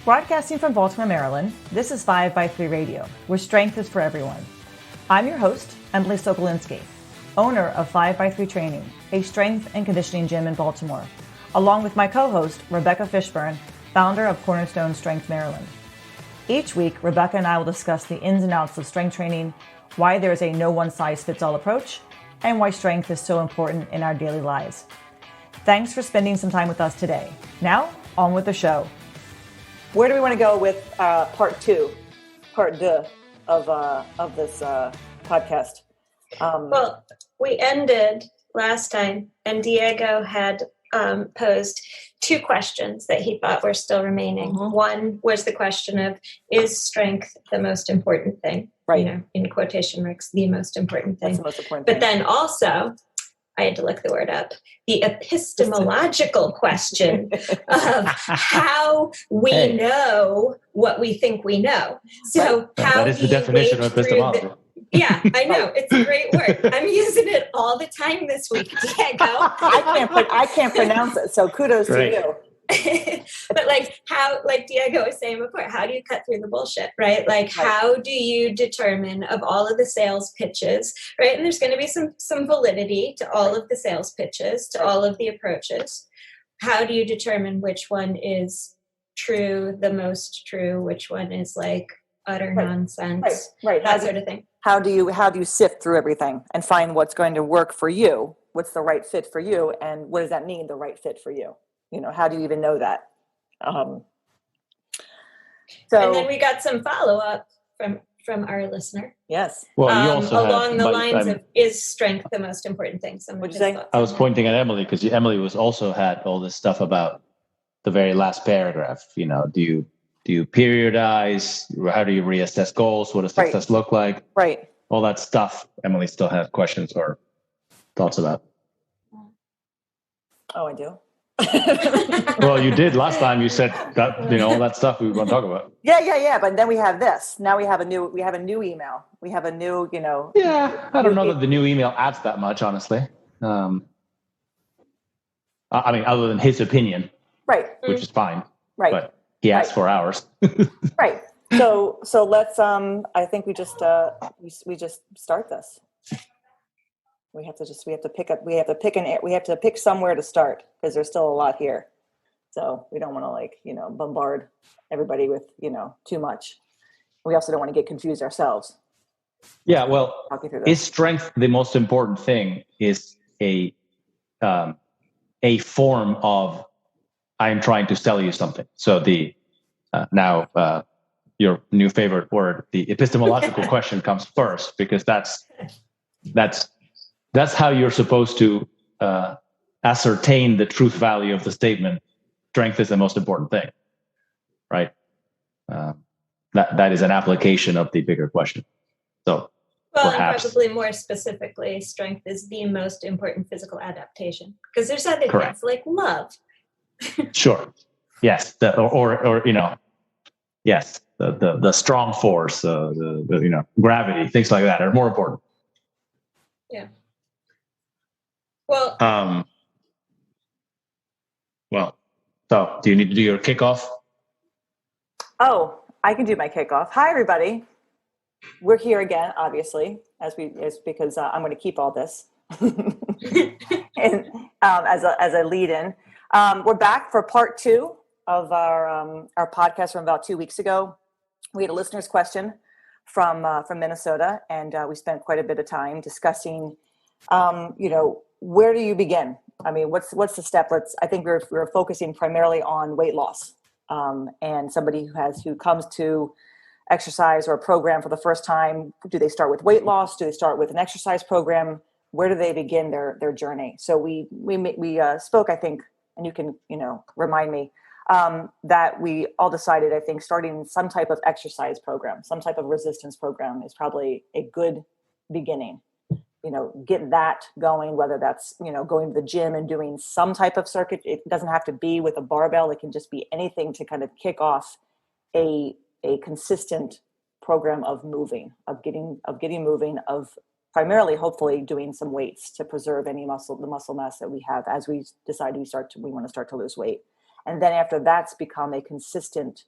Broadcasting from Baltimore, Maryland, this is 5x3 Radio, where strength is for everyone. I'm your host, Emily Sokolinski, owner of 5x3 Training, a strength and conditioning gym in Baltimore, along with my co-host, Rebecca Fishburne, founder of Cornerstone Strength Maryland. Each week, Rebecca and I will discuss the ins and outs of strength training, why there is a no one-size-fits-all approach, and why strength is so important in our daily lives. Thanks for spending some time with us today. Now, on with the show. Where do we want to go with part two of this podcast? Well, we ended last time, and Diego had posed two questions that he thought were still remaining. Mm-hmm. One was the question of, is strength the most important thing? Right. You know, in quotation marks, the most important thing. That's the most important but thing. Then also, I had to look the word up, the epistemological question of how we know what we think we know. So how that is the definition of epistemology. Yeah, I know. It's a great word. I'm using it all the time this week, Diego. I can't pronounce it, so kudos to you. But like Diego was saying before, how do you cut through the bullshit, right? Like, how do you determine of all of the sales pitches, right? And there's going to be some validity to all of the sales pitches, to all of the approaches. How do you determine which one is true, the most true, which one is like utter nonsense, right? That sort of thing. How do you sift through everything and find what's going to work for you? What's the right fit for you, and what does that mean? The right fit for you. You know, how do you even know that? And then we got some follow-up from our listener. Yes. Well, you also along the lines of, is strength the most important thing? What'd you say? I was pointing at Emily because Emily was also had all this stuff about the very last paragraph. You know, do you periodize? How do you reassess goals? What does success look like? Right. All that stuff. Emily still has questions or thoughts about. Oh, I do. Well, you did last time. You said that, all that stuff we were going to talk about. Yeah. But then we have this. Now we have a new email. We have a new, Yeah, I don't know that the new email adds that much, honestly. I mean, other than his opinion, right, which is fine. Right. But he asked for ours. Right. So let's. I think we just start this. We have to pick somewhere to start because there's still a lot here. So we don't want to bombard everybody with, too much. We also don't want to get confused ourselves. Yeah. Well, is strength the most important thing? Is a form of, I'm trying to sell you something. So the, your new favorite word, the epistemological question comes first, because that's how you're supposed to ascertain the truth value of the statement. Strength is the most important thing, right? That is an application of the bigger question. So, perhaps, and probably more specifically, strength is the most important physical adaptation, because there's other things like love. Sure. Yes. Yes. The strong force, the gravity, things like that are more important. Yeah. Well, so do you need to do your kickoff? Oh, I can do my kickoff. Hi, everybody. We're here again, obviously, because I'm going to keep all this and as a lead-in. We're back for part two of our podcast from about 2 weeks ago. We had a listener's question from Minnesota, and we spent quite a bit of time discussing, where do you begin? I mean, what's the step? I think we're focusing primarily on weight loss, and somebody who comes to exercise or a program for the first time. Do they start with weight loss? Do they start with an exercise program? Where do they begin their journey? So we spoke, I think, and you can remind me, that we all decided, I think, starting some type of exercise program, some type of resistance program is probably a good beginning. Get that going, whether that's, going to the gym and doing some type of circuit. It doesn't have to be with a barbell. It can just be anything to kind of kick off a consistent program of moving, of getting moving, of primarily, hopefully, doing some weights to preserve the muscle mass that we have as we decide we want to start to lose weight. And then after that's become a consistent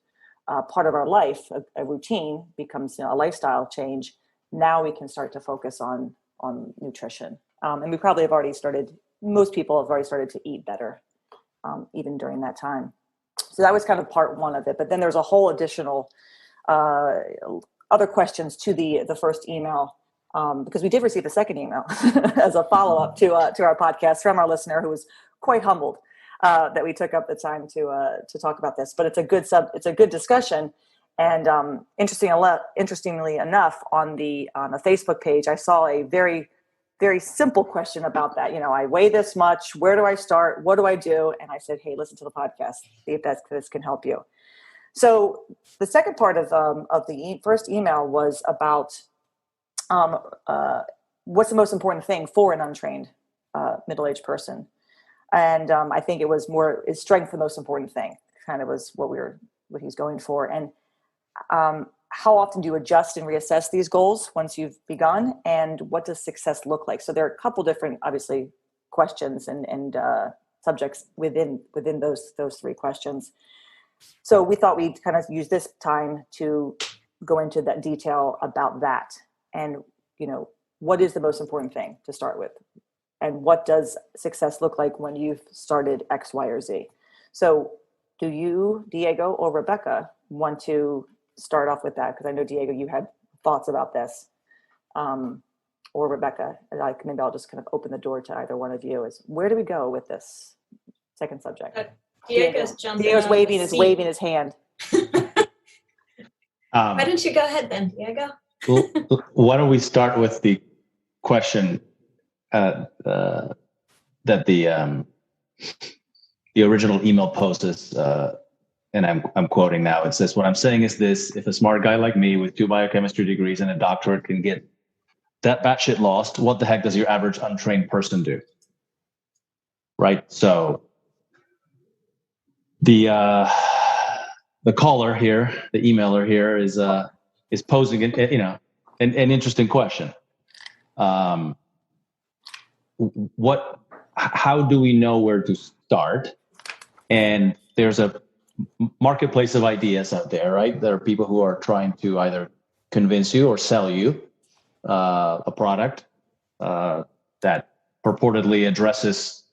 part of our life, a routine becomes a lifestyle change. Now we can start to focus on nutrition. And we probably have already started, most people have already started to eat better, even during that time. So that was kind of part one of it. But then there's a whole additional other questions to the first email, because we did receive a second email as a follow-up to our podcast from our listener who was quite humbled that we took up the time to talk about this. But it's a good discussion. And interestingly enough, on the Facebook page, I saw a very, very simple question about that. I weigh this much. Where do I start? What do I do? And I said, hey, listen to the podcast. See if this can help you. So the second part of the first email was about what's the most important thing for an untrained middle-aged person. And I think it was more, is strength the most important thing? Kind of was what he's going for. And how often do you adjust and reassess these goals once you've begun? And what does success look like? So there are a couple different, obviously, questions and subjects within those three questions. So we thought we'd kind of use this time to go into that detail about that. And, what is the most important thing to start with? And what does success look like when you've started X, Y, or Z? So do you, Diego or Rebecca, want to start off with that? Because I know, Diego, you had thoughts about this. Or Rebecca, maybe I'll just kind of open the door to either one of you. Where do we go with this second subject? Diego's jumping. Diego's waving his hand. Why don't you go ahead then, Diego? Why don't we start with the question that the original email post is, and I'm quoting now. It says, "What I'm saying is this: if a smart guy like me with 2 biochemistry degrees and a doctorate can get that batshit lost, what the heck does your average untrained person do?" Right. So the caller here, the emailer here, is posing an interesting question. How do we know where to start? And there's a marketplace of ideas out there, right? There are people who are trying to either convince you or sell you a product that purportedly addresses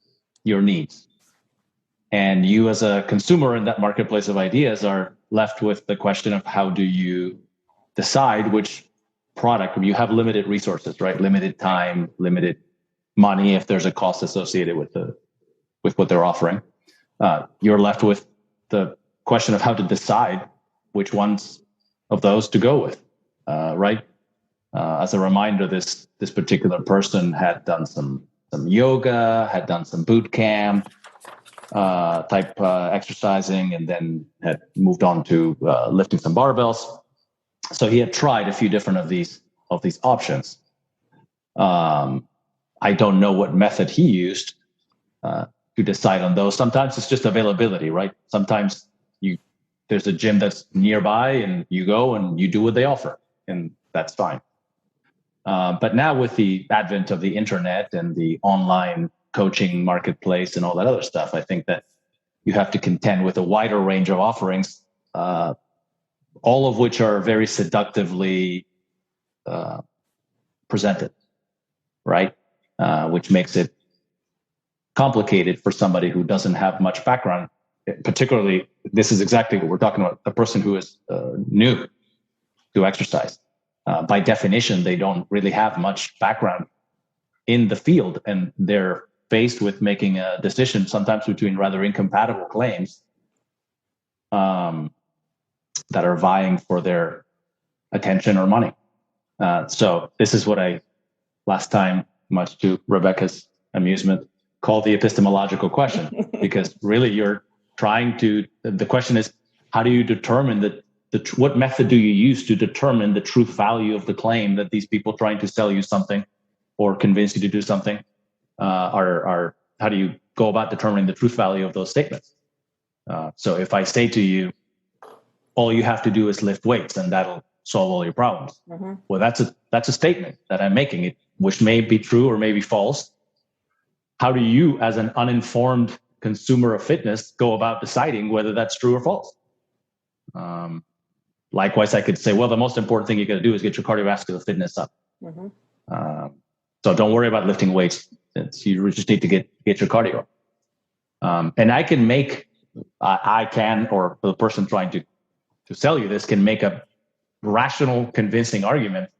your needs. And you as a consumer in that marketplace of ideas are left with the question of how do you decide which product. You have limited resources, right? Limited time, limited money if there's a cost associated with what they're offering. You're left with the question of how to decide which ones of those to go with, right? As a reminder, this particular person had done some yoga, had done some boot camp type exercising, and then had moved on to lifting some barbells. So he had tried a few different of these options. I don't know what method he used to decide on those. Sometimes it's just availability, right? Sometimes there's a gym that's nearby and you go and you do what they offer, and that's fine. But now with the advent of the internet and the online coaching marketplace and all that other stuff, I think that you have to contend with a wider range of offerings, all of which are very seductively presented, right? Which makes it complicated for somebody who doesn't have much background. Particularly, this is exactly what we're talking about, a person who is new to exercise. By definition, they don't really have much background in the field, and they're faced with making a decision sometimes between rather incompatible claims that are vying for their attention or money. So this is what I, last time, much to Rebecca's amusement, called the epistemological question, because really you're trying to, the question is, how do you determine what method do you use to determine the truth value of the claim that these people trying to sell you something or convince you to do something how do you go about determining the truth value of those statements? So if I say to you, all you have to do is lift weights and that'll solve all your problems. Mm-hmm. Well, that's a statement that I'm making, which may be true or may be false. How do you, as an uninformed consumer of fitness, go about deciding whether that's true or false? Likewise, I could say, well, the most important thing you got to do is get your cardiovascular fitness up. So don't worry about lifting weights. You just need to get your cardio. And I can make, or the person trying to sell you this can make a rational, convincing argument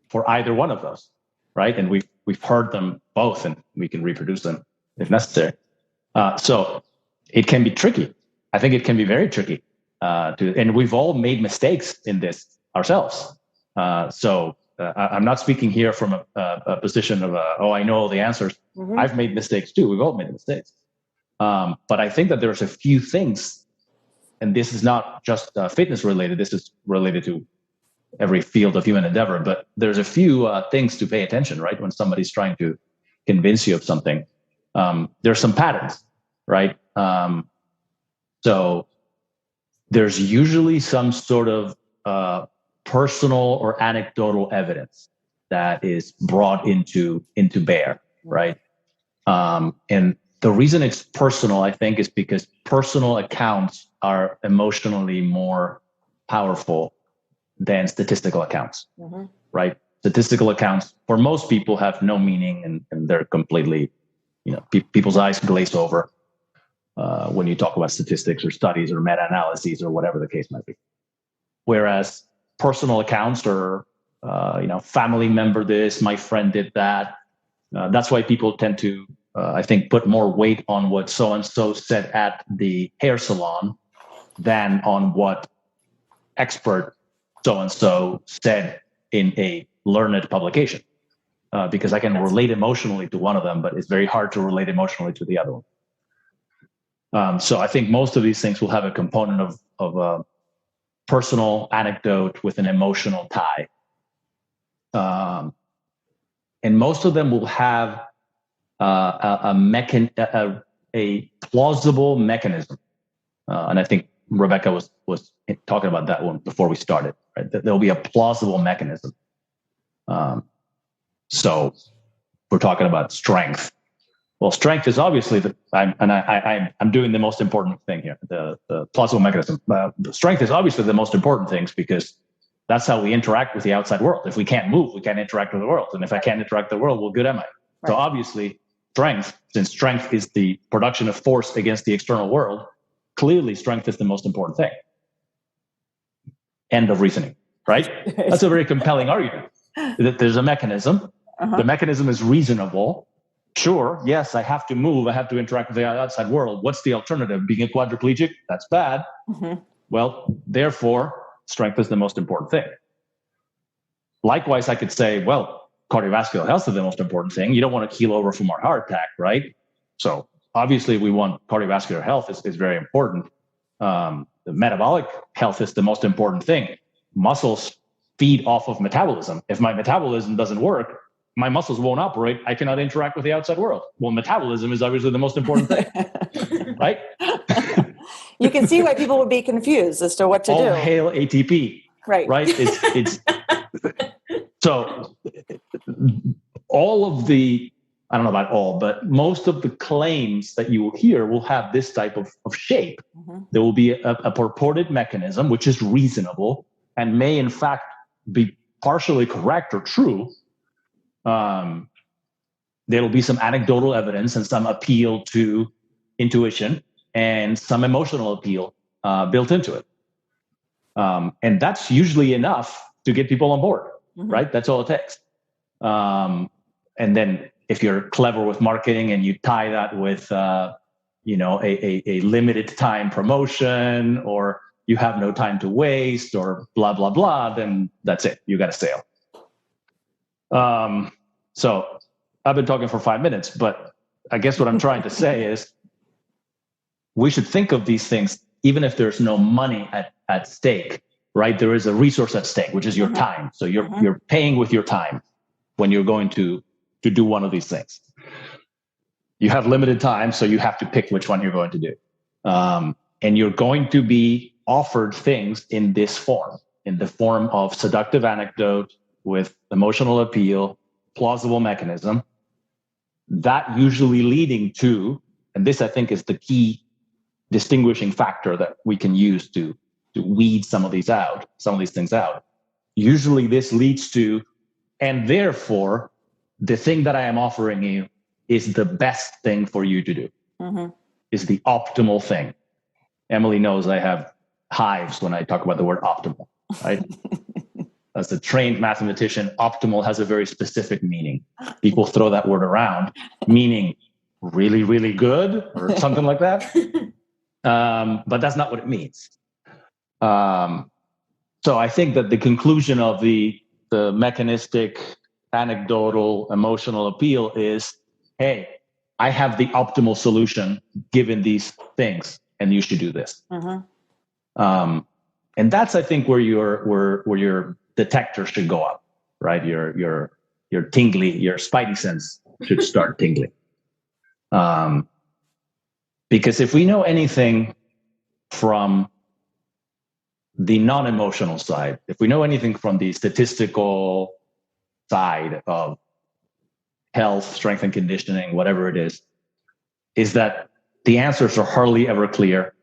for either one of those, right? And we've heard them both, and we can reproduce them if necessary. So it can be tricky. I think it can be very tricky. And we've all made mistakes in this ourselves. So I'm not speaking here from a position of, I know all the answers. I've made mistakes too. We've all made mistakes. But I think that there's a few things, and this is not just fitness related. This is related to every field of human endeavor. But there's a few things to pay attention, right? When somebody's trying to convince you of something, there's some patterns, right? So there's usually some sort of personal or anecdotal evidence that is brought into bear, right? And the reason it's personal, I think, is because personal accounts are emotionally more powerful than statistical accounts, right? Statistical accounts, for most people, have no meaning, and they're completely, people's eyes glaze over when you talk about statistics or studies or meta-analyses or whatever the case might be. Whereas personal accounts or, family member this, my friend did that. That's why people tend to, I think, put more weight on what so-and-so said at the hair salon than on what expert so-and-so said in a learned publication. Because I can relate emotionally to one of them, but it's very hard to relate emotionally to the other one. So I think most of these things will have a component of a personal anecdote with an emotional tie. And most of them will have a plausible mechanism. And I think Rebecca was talking about that one before we started, right? That there'll be a plausible mechanism. So we're talking about strength. Well, strength is obviously I'm doing the most important thing here, the plausible mechanism. The strength is obviously the most important things because that's how we interact with the outside world. If we can't move, we can't interact with the world. And if I can't interact with the world, well, good am I? Right. So obviously strength, since strength is the production of force against the external world, clearly strength is the most important thing. End of reasoning, right? That's a very compelling argument. That there's a mechanism. The mechanism is reasonable. Sure, yes, I have to move. I have to interact with the outside world. What's the alternative? Being a quadriplegic? That's bad. Well, therefore, strength is the most important thing. Likewise, I could say, well, cardiovascular health is the most important thing. You don't want to keel over from a heart attack, right? So obviously, we want cardiovascular health is very important. The metabolic health is the most important thing. Muscles feed off of metabolism. If my metabolism doesn't work, my muscles won't operate. I cannot interact with the outside world. Well, metabolism is obviously the most important thing, right? You can see why people would be confused as to what to do. All hail ATP, right? It's so all of the, I don't know about all, but most of the claims that you will hear will have this type of shape. There will be a purported mechanism, which is reasonable and may in fact be partially correct or true. There will be some anecdotal evidence and some appeal to intuition and some emotional appeal built into it. And that's usually enough to get people on board, right? That's all it takes. And then if you're clever with marketing and you tie that with, a limited time promotion, or you have no time to waste, or blah, blah, blah, then that's it. You got a sale. So I've been talking for 5 minutes, but I guess what I'm trying to say is we should think of these things, even if there's no money at stake, right? There is a resource at stake, which is your time. So you're paying with your time when you're going to do one of these things. You have limited time, so you have to pick which one you're going to do. And you're going to be offered things in this form, in the form of seductive anecdote with emotional appeal, plausible mechanism, that usually leading to, and this I think is the key distinguishing factor that we can use to weed some of these things out. Usually this leads to, and therefore, the thing that I am offering you is the best thing for you to do, is the optimal thing. Emily knows I have hives when I talk about the word optimal, right? As a trained mathematician, optimal has a very specific meaning. People throw that word around, meaning really, really good or something like that. But that's not what it means. So I think that the conclusion of the mechanistic, anecdotal, emotional appeal is, hey, I have the optimal solution given these things, and you should do this. And that's, I think, where your detector should go up, right? Your tingly, your spidey sense should start tingling. Because if we know anything from the non-emotional side, if we know anything from the statistical side of health, strength and conditioning, whatever it is that the answers are hardly ever clear.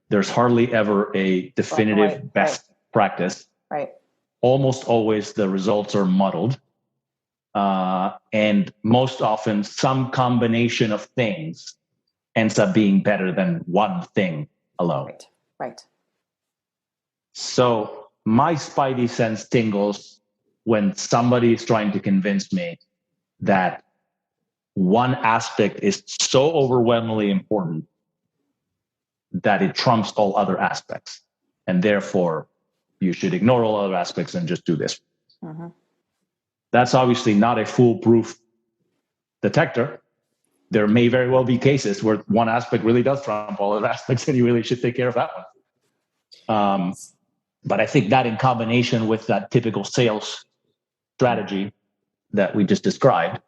There's hardly ever a definitive best practice. Right. Almost always the results are muddled. And most often some combination of things ends up being better than one thing alone. Right. So my spidey sense tingles when somebody is trying to convince me that one aspect is so overwhelmingly important that it trumps all other aspects. And therefore, you should ignore all other aspects and just do this. That's obviously not a foolproof detector. There may very well be cases where one aspect really does trump all other aspects, and you really should take care of that one. But I think that in combination with that typical sales strategy that we just described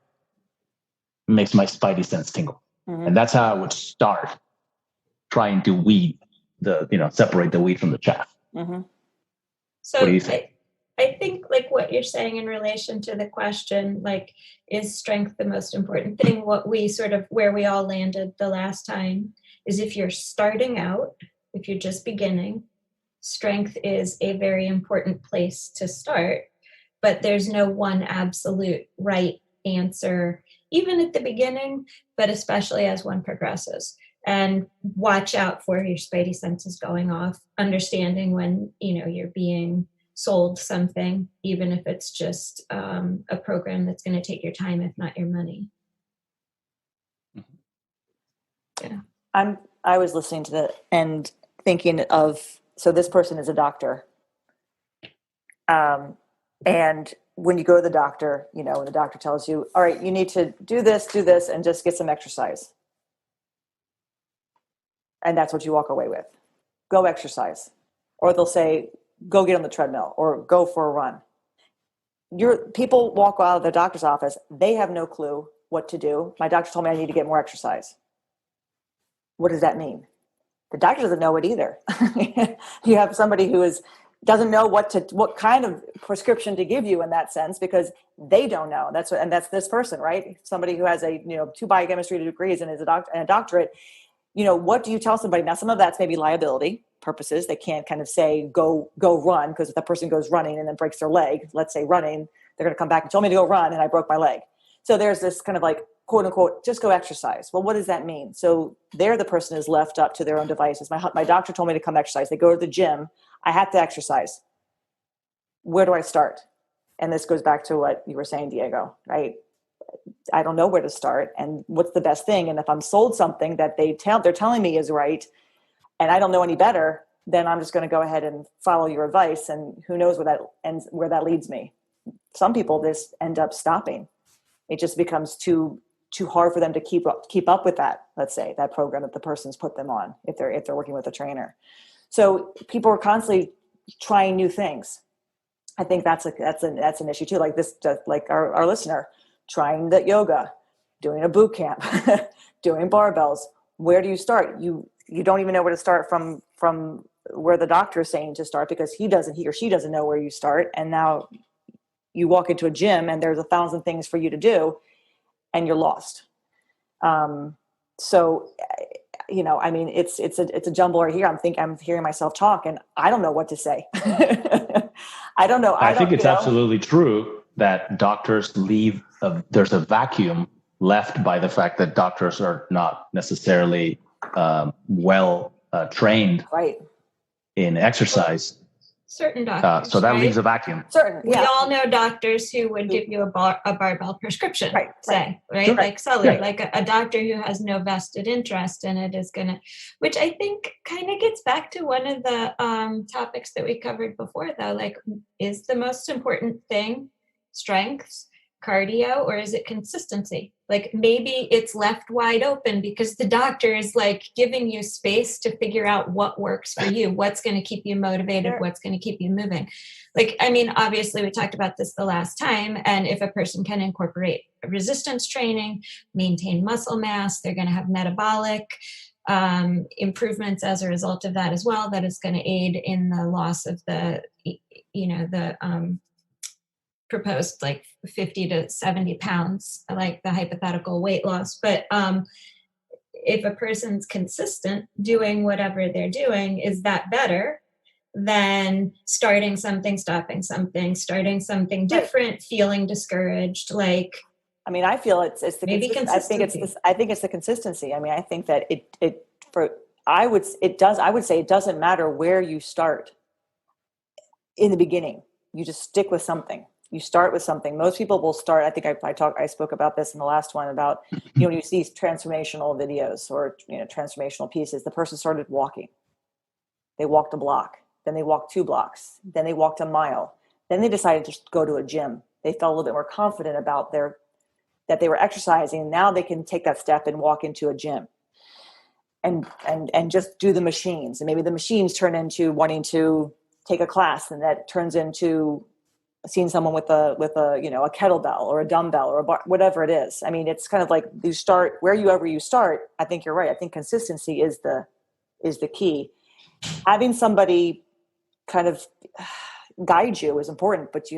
makes my spidey sense tingle. And that's how I would start trying to separate the wheat from the chaff. So what do you think? I think like what you're saying in relation to the question, like, is strength the most important thing? What we where we all landed the last time is if you're starting out, if you're just beginning, strength is a very important place to start, but there's no one absolute right answer, even at the beginning, but especially as one progresses. And watch out for your spidey senses going off, understanding when, you're being sold something, even if it's just a program that's going to take your time, if not your money. Yeah. I was listening to that and thinking of, so this person is a doctor. And when you go to the doctor, when the doctor tells you, all right, you need to do this, and just get some exercise. And that's what you walk away with. Go exercise. Or they'll say, go get on the treadmill or go for a run. People walk out of the doctor's office. They have no clue what to do. My doctor told me I need to get more exercise. What does that mean? The doctor doesn't know it either. You have somebody who doesn't know what kind of prescription to give you in that sense, because they don't know. That's this person, right? Somebody who has 2 biochemistry degrees and is a doctorate. What do you tell somebody? Now, some of that's maybe liability purposes. They can't kind of say, go run, because if the person goes running and then breaks their leg, let's say running, they're going to come back and tell me to go run and I broke my leg. So there's this kind of like, quote unquote, just go exercise. Well, what does that mean? So there the person is left up to their own devices. My doctor told me to come exercise. They go to the gym. I have to exercise. Where do I start? And this goes back to what you were saying, Diego, right? I don't know where to start and what's the best thing. And if I'm sold something that they're telling me is right, and I don't know any better, then I'm just going to go ahead and follow your advice. And who knows where that leads me. Some people just end up stopping. It just becomes too hard for them to keep up with that. Let's say that program that the person's put them on, if they're working with a trainer. So people are constantly trying new things. I think that's an issue too. Like this, like our listener, trying the yoga, doing a boot camp, doing barbells. Where do you start? You don't even know where to start from where the doctor is saying to start, because he or she doesn't know where you start. And now you walk into a gym and there's 1,000 things for you to do and you're lost. So I mean, it's a jumble right here. I'm hearing myself talk and I don't know what to say. I don't know. I think it's absolutely true that doctors there's a vacuum left by the fact that doctors are not necessarily well trained right in exercise. Certain doctors. So that right? leaves a vacuum. We all know doctors who would give you a barbell prescription, right? Sure. Like Sully, like a doctor who has no vested interest in it is going to, which I think kind of gets back to one of the topics that we covered before, though. Like, is the most important thing strength, cardio, or is it consistency? Like, maybe it's left wide open because the doctor is like giving you space to figure out what works for you, what's going to keep you motivated, what's going to keep you moving. Like, I mean, obviously we talked about this the last time, and if a person can incorporate resistance training, maintain muscle mass, they're going to have metabolic improvements as a result of that as well. That is going to aid in the loss of the proposed like 50 to 70 pounds, like the hypothetical weight loss. But if a person's consistent doing whatever they're doing, is that better than starting something, stopping something, starting something different, feeling discouraged? Like, I mean, I feel it's the maybe consistency. I think it's the consistency. I mean, I think that I would say it doesn't matter where you start in the beginning. You just stick with something. You start with something. Most people will start. I think I spoke about this in the last one about, when you see transformational videos or, transformational pieces, the person started walking. They walked a block, then they walked 2 blocks, then they walked a mile. Then they decided to go to a gym. They felt a little bit more confident about that they were exercising. Now they can take that step and walk into a gym and just do the machines. And maybe the machines turn into wanting to take a class, and that turns into seeing someone with a kettlebell or a dumbbell or a bar, whatever it is. I mean, it's kind of like you start wherever you start. I think you're right. I think consistency is the key. Having somebody kind of guide you is important, but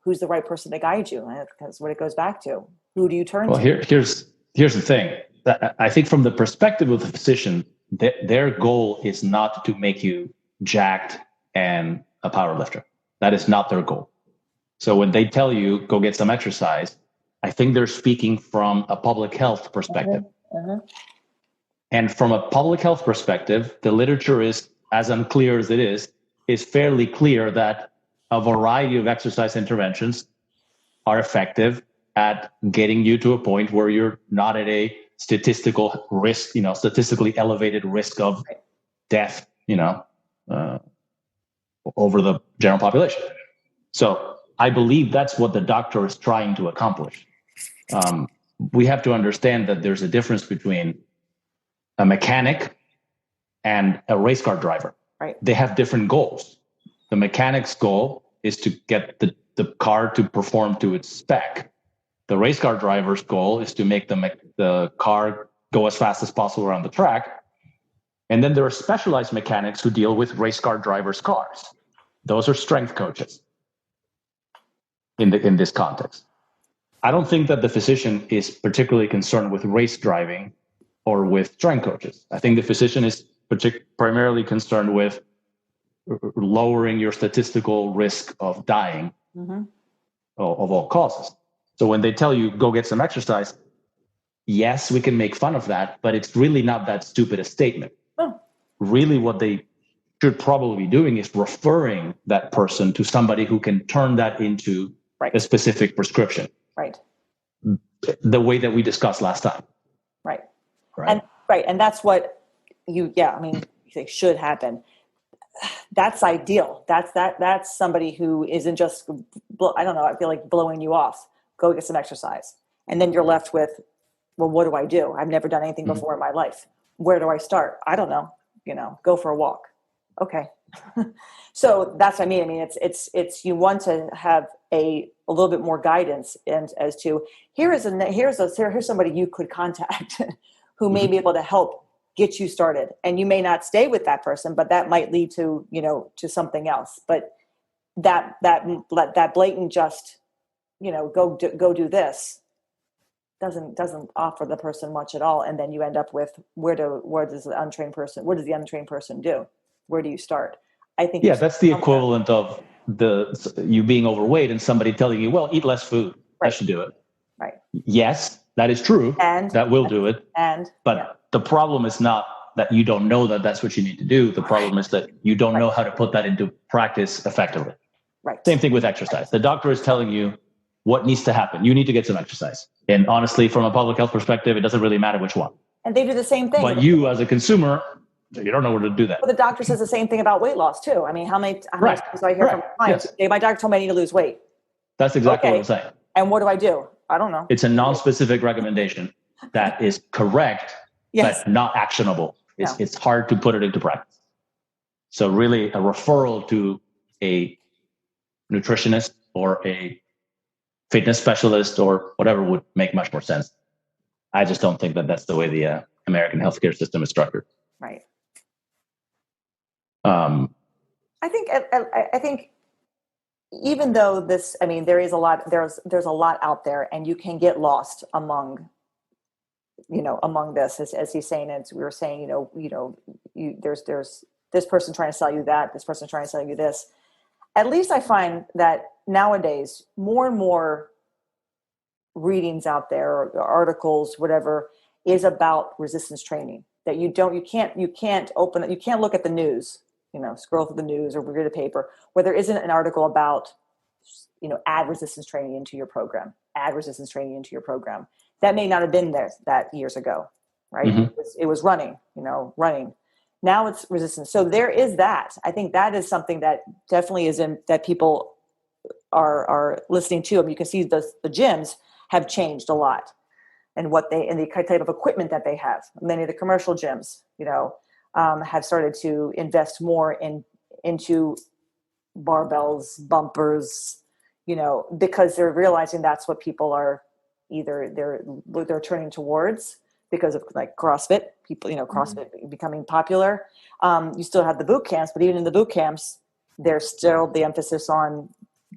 who's the right person to guide you? That's what it goes back to. Who do you turn to? Here's the thing. I think from the perspective of the physician, their goal is not to make you jacked and a power lifter. That is not their goal. So when they tell you go get some exercise, I think they're speaking from a public health perspective. And from a public health perspective, the literature is, as unclear as it is fairly clear that a variety of exercise interventions are effective at getting you to a point where you're not at a statistical risk, statistically elevated risk of death, over the general population. So I believe that's what the doctor is trying to accomplish. We have to understand that there's a difference between a mechanic and a race car driver. Right. They have different goals. The mechanic's goal is to get the car to perform to its spec. The race car driver's goal is to make the car go as fast as possible around the track. And then there are specialized mechanics who deal with race car drivers' cars. Those are strength coaches in this context. I don't think that the physician is particularly concerned with race driving or with strength coaches. I think the physician is primarily concerned with lowering your statistical risk of dying of all causes. So when they tell you go get some exercise, yes, we can make fun of that, but it's really not that stupid a statement. Really what they should probably be doing is referring that person to somebody who can turn that into a specific prescription. Right. The way that we discussed last time. Right. And that's what you say should happen. That's ideal. That's somebody who isn't just, I feel like blowing you off. Go get some exercise. And then you're left with, well, what do I do? I've never done anything before in my life. Where do I start? I don't know. Go for a walk. Okay. So that's what I mean. I mean, it's you want to have a little bit more guidance and as to here's somebody you could contact who may be able to help get you started. And you may not stay with that person, but that might lead to, to something else. But that blatant just, go do this. doesn't offer the person much at all. And then you end up with where does the untrained person do? Where do you start? I think that's the equivalent of you being overweight and somebody telling you, well, eat less food. That should do it. Right. Yes, that is true. And that will do it. But yeah. the problem is not that you don't know that that's what you need to do. The problem is that you don't know how to put that into practice effectively. Right. Same thing with exercise. The doctor is telling you what needs to happen. You need to get some exercise. And honestly, from a public health perspective, it doesn't really matter which one. And they do the same thing. But you, as a consumer, you don't know where to do that. Well, the doctor says the same thing about weight loss too. I mean, how many times do I hear from clients? Yes. My doctor told me I need to lose weight. That's exactly what I'm saying. And what do? I don't know. It's a non-specific recommendation that is correct, but not actionable. It's hard to put it into practice. So really, a referral to a nutritionist or a fitness specialist or whatever would make much more sense. I just don't think that that's the way the American healthcare system is structured. Right. I think even though there is a lot, there's a lot out there, and you can get lost among this, as he's saying, as we were saying, there's this person trying to sell you that, this person trying to sell you this. At least I find that nowadays more and more readings out there, or articles, whatever, is about resistance training. That you can't look at the news, scroll through the news or read a paper where there isn't an article about, add resistance training into your program. That may not have been there that years ago, right? Mm-hmm. It was running. Now it's resistance. So there is that. I think that is something that definitely is that people are listening to. You can see the gyms have changed a lot, and the type of equipment that they have. Many of the commercial gyms, have started to invest more into barbells, bumpers, because they're realizing that's what people are either they're turning towards because of like CrossFit, people, CrossFit becoming popular. You still have the boot camps, but even in the boot camps, there's still the emphasis on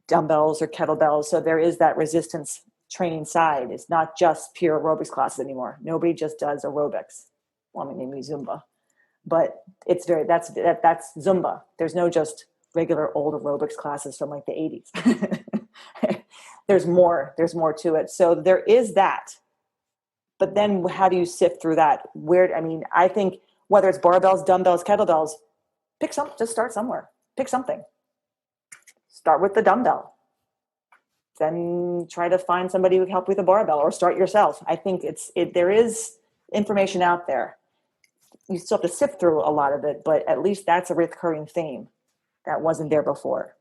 dumbbells or kettlebells. So there is that resistance training side. It's not just pure aerobics classes anymore. Nobody just does aerobics. Well, I mean, maybe Zumba, but that's Zumba. There's no just regular old aerobics classes from like the 80s. There's more to it. So there is that. But then how do you sift through that? I think whether it's barbells, dumbbells, kettlebells, just start somewhere. Pick something. Start with the dumbbell. Then try to find somebody who can help with a barbell, or start yourself. I think there is information out there. You still have to sift through a lot of it, but at least that's a recurring theme that wasn't there before.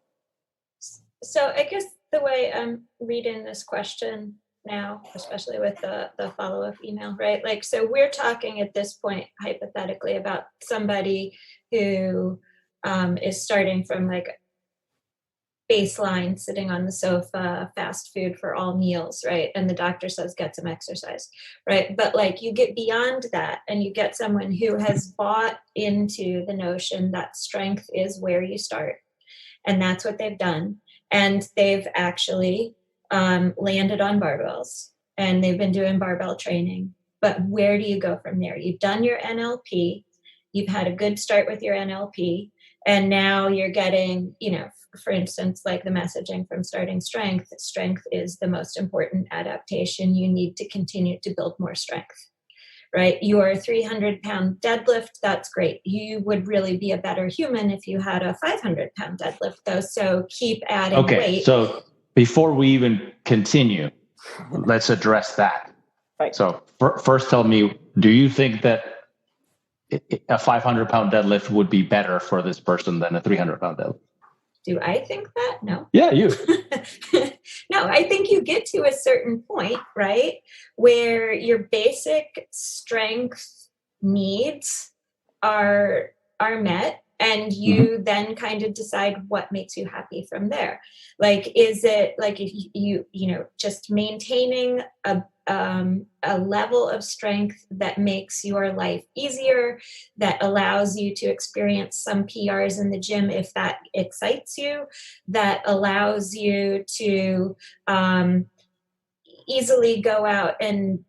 So I guess the way I'm reading this question now, especially with the follow-up email, right? Like, so we're talking at this point, hypothetically, about somebody who is starting from like baseline, sitting on the sofa, fast food for all meals, right? And the doctor says, get some exercise, right? But like you get beyond that and you get someone who has bought into the notion that strength is where you start. And that's what they've done. And they've actually landed on barbells, and they've been doing barbell training. But where do you go from there? You've done your NLP. You've had a good start with your NLP. And now you're getting, for instance, like the messaging from Starting Strength is the most important adaptation. You need to continue to build more strength, right? Your 300-pound deadlift, that's great. You would really be a better human if you had a 500-pound deadlift, though. So keep adding weight. Okay, so before we even continue, let's address that. Right. So first tell me, do you think that a 500-pound deadlift would be better for this person than a 300-pound deadlift? Do I think that? No. Yeah, you. No, I think you get to a certain point, right, where your basic strength needs are met, and you then kind of decide what makes you happy from there. Like, is it like if you just maintaining a level of strength that makes your life easier, that allows you to experience some PRs in the gym if that excites you, that allows you to easily go out and,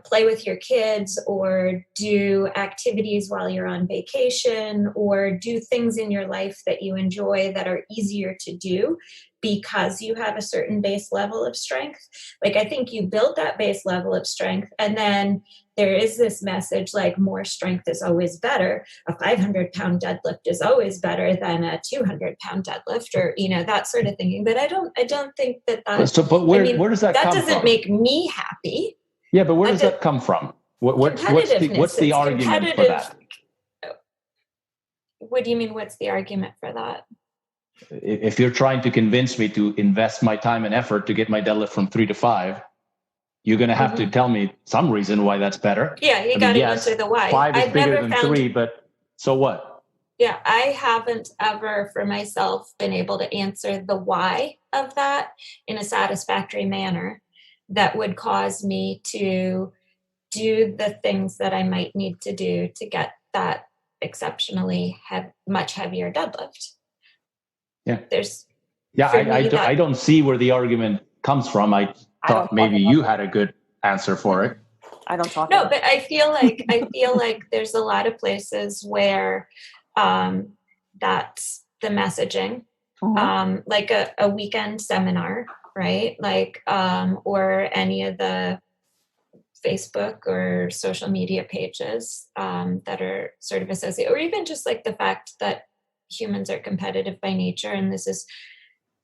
play with your kids or do activities while you're on vacation or do things in your life that you enjoy that are easier to do because you have a certain base level of strength. Like, I think you build that base level of strength, and then there is this message like more strength is always better. A 500-pound deadlift is always better than a 200-pound deadlift, or that sort of thinking. But I don't think that. So, but where does that come from? That doesn't make me happy. Yeah, but where does that come from? What's the argument for that? What do you mean? What's the argument for that? If you're trying to convince me to invest my time and effort to get my deadlift from 3 to 5, you're going to have to tell me some reason why that's better. Yeah, you got to answer the why. 5 is bigger than 3, but so what? Yeah, I haven't ever for myself been able to answer the why of that in a satisfactory manner that would cause me to do the things that I might need to do to get that exceptionally much heavier deadlift. Yeah. I don't see where the argument comes from. I thought maybe you had a good answer for it. I don't talk. No, but I feel like there's a lot of places where that's the messaging, like a weekend seminar, right? Like, or any of the Facebook or social media pages that are sort of associated, or even just like the fact that humans are competitive by nature, and this is,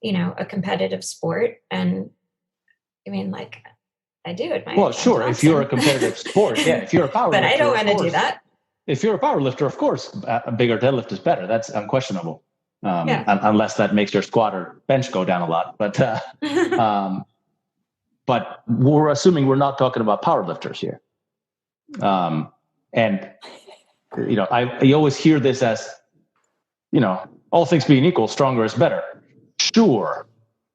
a competitive sport. And I mean, like, I do admire. Well, sure, if you're a competitive sport, yeah. If you're a powerlifter, but I don't want to do that. If you're a powerlifter, of course, a bigger deadlift is better. That's unquestionable. Unless that makes your squat or bench go down a lot. But but we're assuming we're not talking about powerlifters here. And I always hear this as, all things being equal, stronger is better. Sure,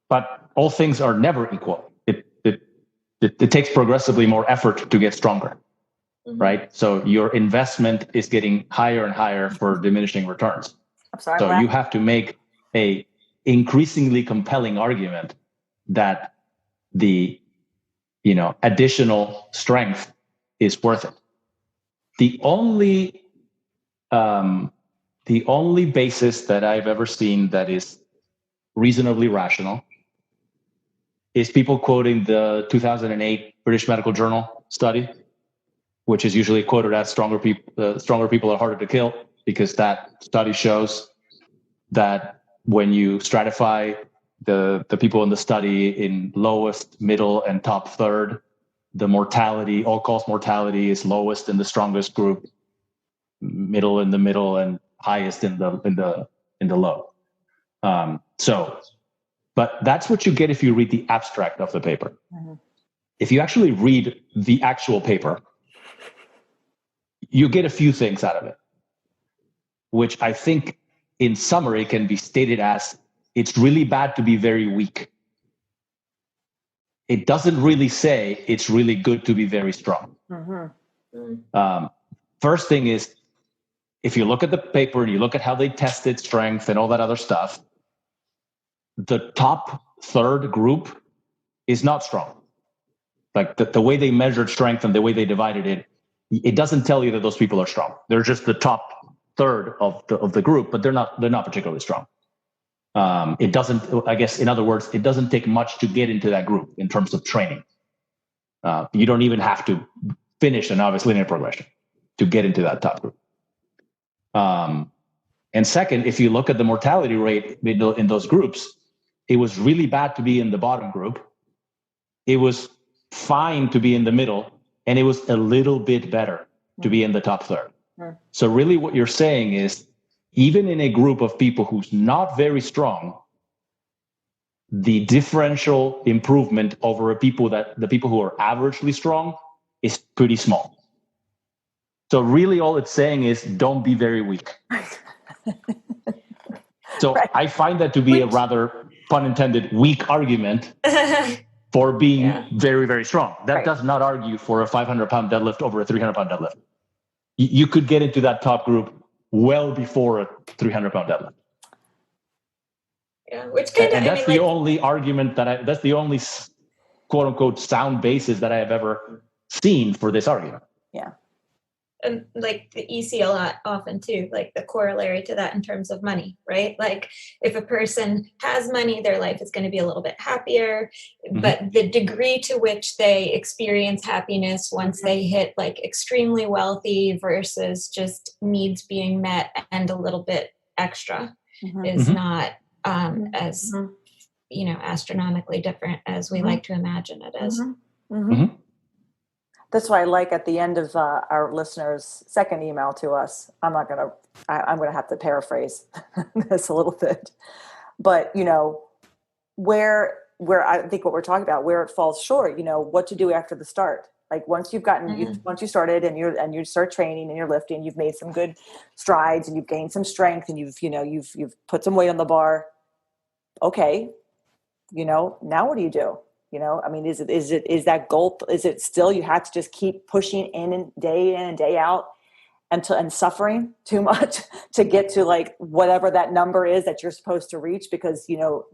but all things are never equal. It takes progressively more effort to get stronger, right? So your investment is getting higher and higher for diminishing returns. I'm sorry. So you have to make a increasingly compelling argument that the additional strength is worth it. The only basis that I've ever seen that is reasonably rational is people quoting the 2008 British Medical Journal study, which is usually quoted as stronger people are harder to kill, because that study shows that when you stratify the people in the study in lowest, middle, and top third, the mortality, all-cause mortality, is lowest in the strongest group, middle in the middle, and highest in the low. But that's what you get if you read the abstract of the paper. Mm-hmm. If you actually read the actual paper, you get a few things out of it, which I think in summary can be stated as, it's really bad to be very weak. It doesn't really say it's really good to be very strong. Mm-hmm. First thing is, if you look at the paper and you look at how they tested strength and all that other stuff, the top third group is not strong. Like the way they measured strength and the way they divided it, it doesn't tell you that those people are strong. They're just the top third of the group, but they're not particularly strong. It doesn't, I guess, in other words, it doesn't take much to get into that group in terms of training. You don't even have to finish a novice linear progression to get into that top group. And second, if you look at the mortality rate in those groups, it was really bad to be in the bottom group. It was fine to be in the middle, and it was a little bit better to be in the top third. So really what you're saying is, even in a group of people who's not very strong, the differential improvement over the people who are averagely strong is pretty small. So really all it's saying is, don't be very weak. So right. I find that to be a rather, pun intended, weak argument for being very, very strong. That does not argue for a 500-pound deadlift over a 300-pound deadlift. You could get into that top group well before a 300-pound deadlift. Yeah, which kind of, and that's the only argument that's the only quote unquote sound basis that I have ever seen for this argument. Yeah. And like you see a lot often too, like the corollary to that in terms of money, right? Like if a person has money, their life is going to be a little bit happier, but the degree to which they experience happiness once they hit like extremely wealthy versus just needs being met and a little bit extra is not as, astronomically different as we like to imagine it is. That's why I like at the end of our listener's second email to us, I'm going to have to paraphrase this a little bit, but where I think what we're talking about, where it falls short, what to do after the start. Like once you've gotten, once you started and you start training and you're lifting, you've made some good strides and you've gained some strength and you've put some weight on the bar. Okay. Now what do you do? Is that goal? Is it still, you have to just keep pushing in and day out and suffering too much to get to like whatever that number is that you're supposed to reach? Because,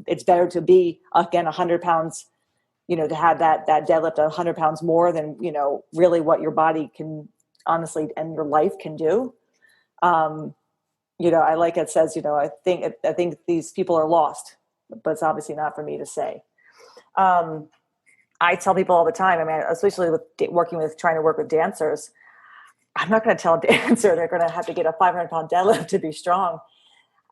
it's better to be, again, 100 pounds, to have that deadlift 100 pounds more than, really what your body can honestly, and your life can do. I like it says, I think these people are lost, but it's obviously not for me to say. I tell people all the time, especially with trying to work with dancers, I'm not going to tell a dancer they're going to have to get a 500-pound deadlift to be strong.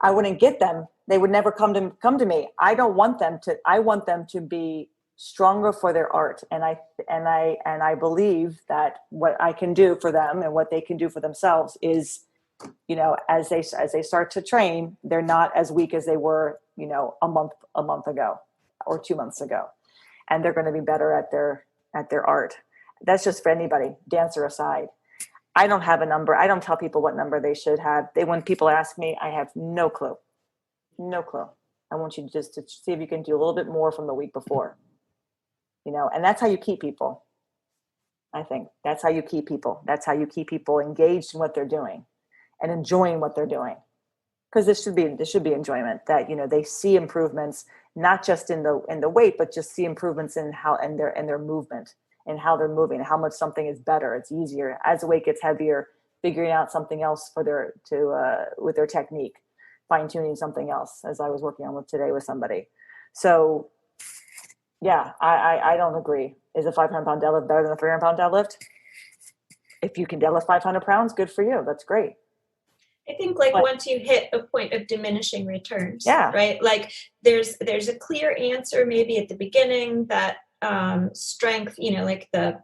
I wouldn't get them. They would never come to me. I want them to be stronger for their art. And I believe that what I can do for them and what they can do for themselves is, as they start to train, they're not as weak as they were, a month ago or 2 months ago. And they're going to be better at their art. That's just for anybody, dancer aside. I don't have a number. I don't tell people what number they should have. When people ask me, I have no clue. No clue. I want you just to see if you can do a little bit more from the week before. And that's how you keep people. I think that's how you keep people. That's how you keep people engaged in what they're doing and enjoying what they're doing. Because this should be enjoyment, that they see improvements, not just in the weight, but just see improvements in their movement and how they're moving, how much something is better. It's easier as the weight gets heavier, figuring out something else with their technique, fine tuning something else, as I was working on today with somebody. So yeah, I don't agree. Is a 500-pound deadlift better than a 300-pound deadlift? If you can deadlift 500 pounds, good for you. That's great. I think once you hit a point of diminishing returns, right? Like there's a clear answer maybe at the beginning that strength, like the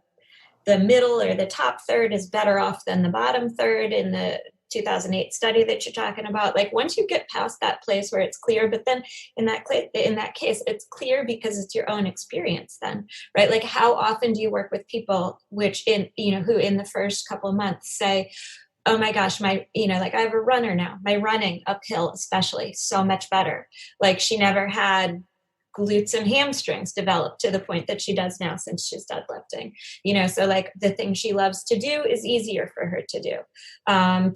middle or the top third is better off than the bottom third in the 2008 study that you're talking about. Like once you get past that place where it's clear, but then in that case, it's clear because it's your own experience then, right? Like how often do you work with people who in the first couple of months say, oh my gosh, I have a runner now, my running uphill, especially so much better. Like she never had glutes and hamstrings developed to the point that she does now since she's deadlifting, so like the thing she loves to do is easier for her to do.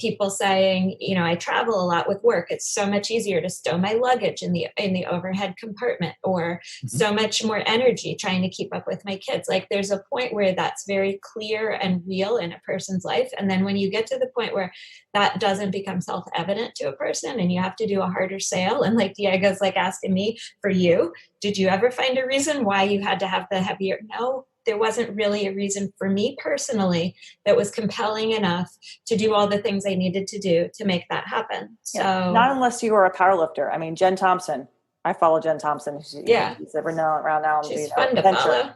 People saying, I travel a lot with work. It's so much easier to stow my luggage in the overhead compartment, or so much more energy trying to keep up with my kids. Like there's a point where that's very clear and real in a person's life. And then when you get to the point where that doesn't become self-evident to a person and you have to do a harder sale, and like Diego's like asking me, for you, did you ever find a reason why you had to have the heavier? No, there wasn't really a reason for me personally that was compelling enough to do all the things I needed to do to make that happen. So not unless you were a powerlifter. I mean, Jen Thompson. I follow Jen Thompson. She's ever known around now. She's fun to follow.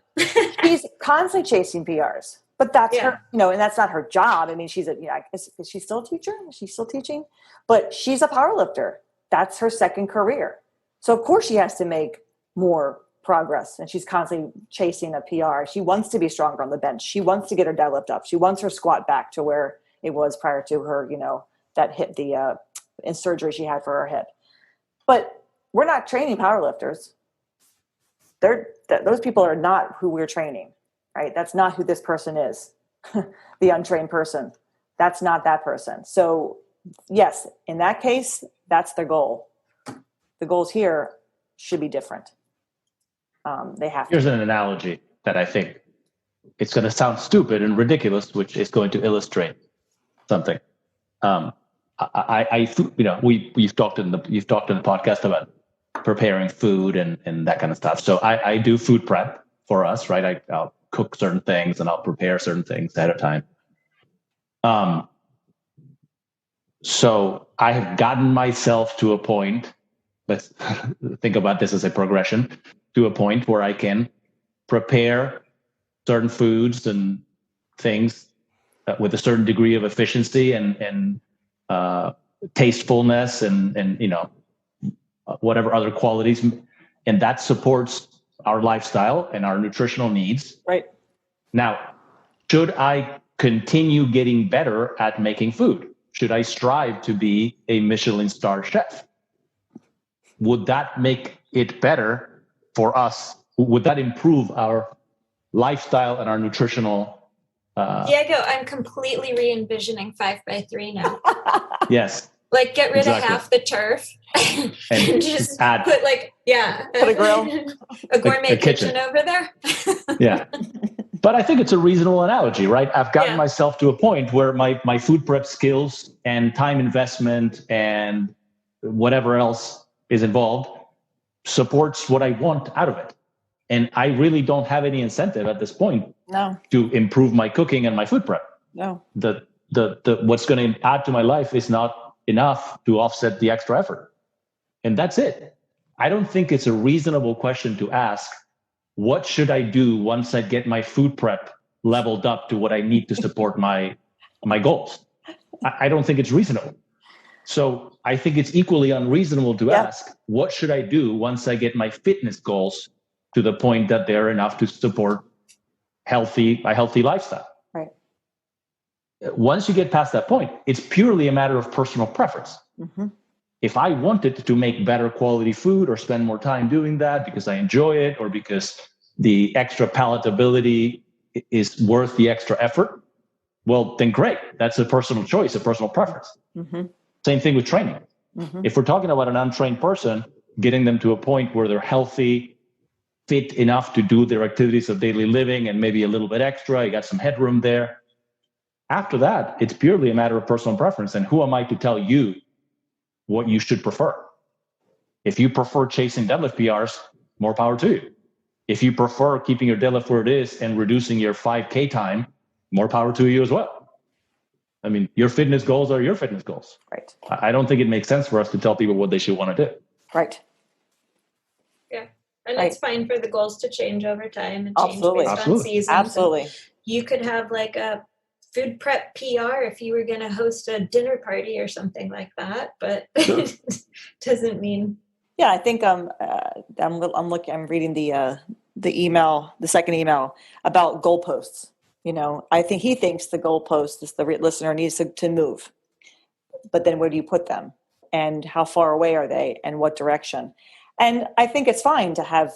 She's constantly chasing PRs, but that's her, and that's not her job. I mean, is she still a teacher? Is she still teaching? But she's a powerlifter. That's her second career. So of course she has to make more progress, and she's constantly chasing a PR. She wants to be stronger on the bench. She wants to get her deadlift up. She wants her squat back to where it was prior to her, that hit in surgery she had for her hip. But we're not training powerlifters. Those people are not who we're training, right? That's not who this person is. The untrained person. That's not that person. So yes, in that case, that's the goal. The goals here should be different. They have to. Here's an analogy. that I think it's going to sound stupid and ridiculous, which is going to illustrate something. You've talked in the podcast about preparing food and that kind of stuff. So I do food prep for us, right? I'll cook certain things and I'll prepare certain things ahead of time. So I have gotten myself to a point, let's think about this as a progression, to a point where I can prepare certain foods and things with a certain degree of efficiency and tastefulness and whatever other qualities, and that supports our lifestyle and our nutritional needs. Right. Now, should I continue getting better at making food? Should I strive to be a Michelin star chef? Would that make it better for us? Would that improve our lifestyle and our nutritional? Diego, I'm completely re-envisioning 5x3 now. Yes. Like, get rid Exactly. of half the turf and just add, put put a grill, a gourmet a kitchen over there. Yeah. But I think it's a reasonable analogy, right? I've gotten myself to a point where my food prep skills and time investment and whatever else is involved supports what I want out of it. And I really don't have any incentive at this point to improve my cooking and my food prep. No. The what's going to add to my life is not enough to offset the extra effort. And that's it. I don't think it's a reasonable question to ask, what should I do once I get my food prep leveled up to what I need to support my goals? I don't think it's reasonable. So I think it's equally unreasonable to ask, what should I do once I get my fitness goals to the point that they're enough to support a healthy lifestyle? Right. Once you get past that point, it's purely a matter of personal preference. Mm-hmm. If I wanted to make better quality food or spend more time doing that because I enjoy it or because the extra palatability is worth the extra effort, well, then great. That's a personal choice, a personal preference. Mm-hmm. Same thing with training. Mm-hmm. If we're talking about an untrained person, getting them to a point where they're healthy, fit enough to do their activities of daily living and maybe a little bit extra, you got some headroom there. After that, it's purely a matter of personal preference. And who am I to tell you what you should prefer? If you prefer chasing deadlift PRs, more power to you. If you prefer keeping your deadlift where it is and reducing your 5K time, more power to you as well. I mean, your fitness goals are your fitness goals. Right. I don't think it makes sense for us to tell people what they should want to do. Right. Yeah. And it's fine for the goals to change over time and change Absolutely. based on seasons. Absolutely. You could have like a food prep PR if you were going to host a dinner party or something like that, but it doesn't mean. Yeah, I think I'm reading the email, the second email about goalposts. I think he thinks the goalpost, the listener needs to move, but then where do you put them, and how far away are they, and what direction? And I think it's fine to have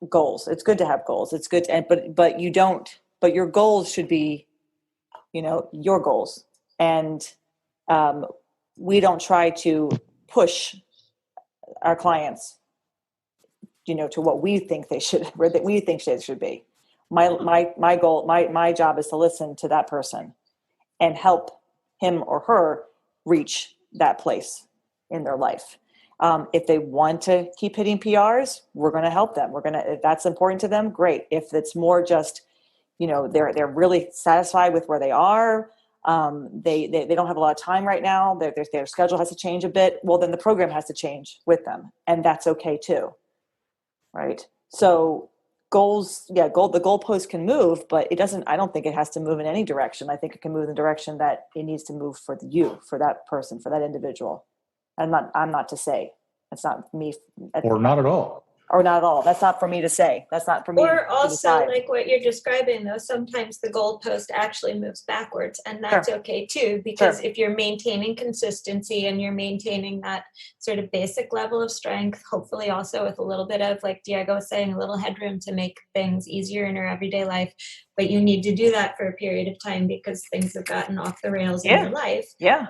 goals. It's good to have goals. It's good, but you don't. But your goals should be, your goals, and we don't try to push our clients, to what we think they should, where that we think they should be. My goal, my job is to listen to that person and help him or her reach that place in their life. If they want to keep hitting PRs, we're going to help them. If that's important to them, great. If it's more just, they're really satisfied with where they are. They don't have a lot of time right now. Their schedule has to change a bit. Well, then the program has to change with them, and that's okay too. Right. So goals, the goalpost can move, but it doesn't, I don't think it has to move in any direction. I think it can move in the direction that it needs to move for that person, for that individual. I'm not to say, that's not me. Or not at all. Or not at all. That's not for me to say. That's not for me Or to also, decide. like what you're describing, though, sometimes the goalpost actually moves backwards, and that's okay too, because if you're maintaining consistency and you're maintaining that sort of basic level of strength, hopefully also with a little bit of, like Diego was saying, a little headroom to make things easier in our everyday life, but you need to do that for a period of time because things have gotten off the rails in your life. Yeah.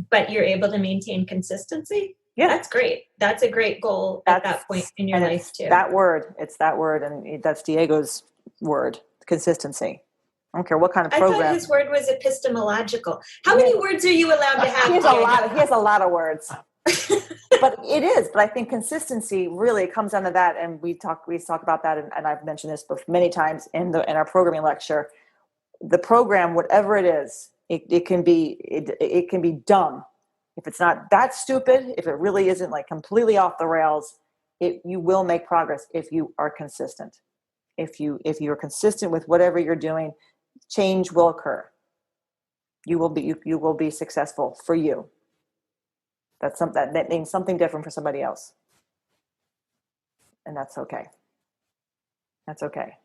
But you're able to maintain consistency. Yeah. That's great. That's a great goal at that point in your life too. It's that word. And that's Diego's word, consistency. I don't care what kind of I program. thought his word was epistemological. How many words are you allowed to have? He has a lot of words. But it is. But I think consistency really comes down to that, and we talk about that, and I've mentioned this many times in our programming lecture. The program, whatever it is, it can be dumb. If it's not that stupid, if it really isn't like completely off the rails, you will make progress if you are consistent. If you're consistent with whatever you're doing, change will occur. You will be successful for you. That means something different for somebody else, and that's okay. That's okay.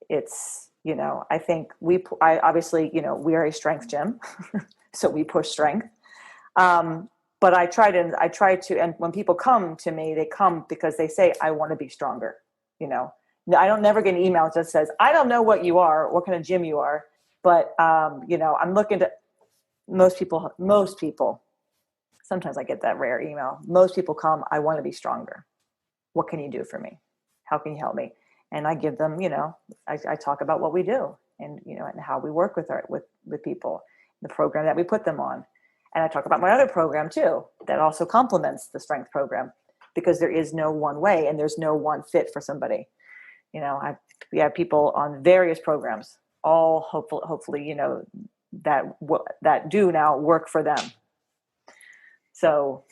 It's, I think I obviously, we are a strength gym, so we push strength. But I try to, and when people come to me, they come because they say, I want to be stronger. I don't never get an email that just says, I don't know what you are, what kind of gym you are, but, I'm looking to most people, sometimes I get that rare email. Most people come, I want to be stronger. What can you do for me? How can you help me? And I give them, I talk about what we do and, and how we work with people, the program that we put them on. And I talk about my other program too, that also complements the strength program, because there is no one way and there's no one fit for somebody. We have people on various programs, all hopefully, that do now work for them. So,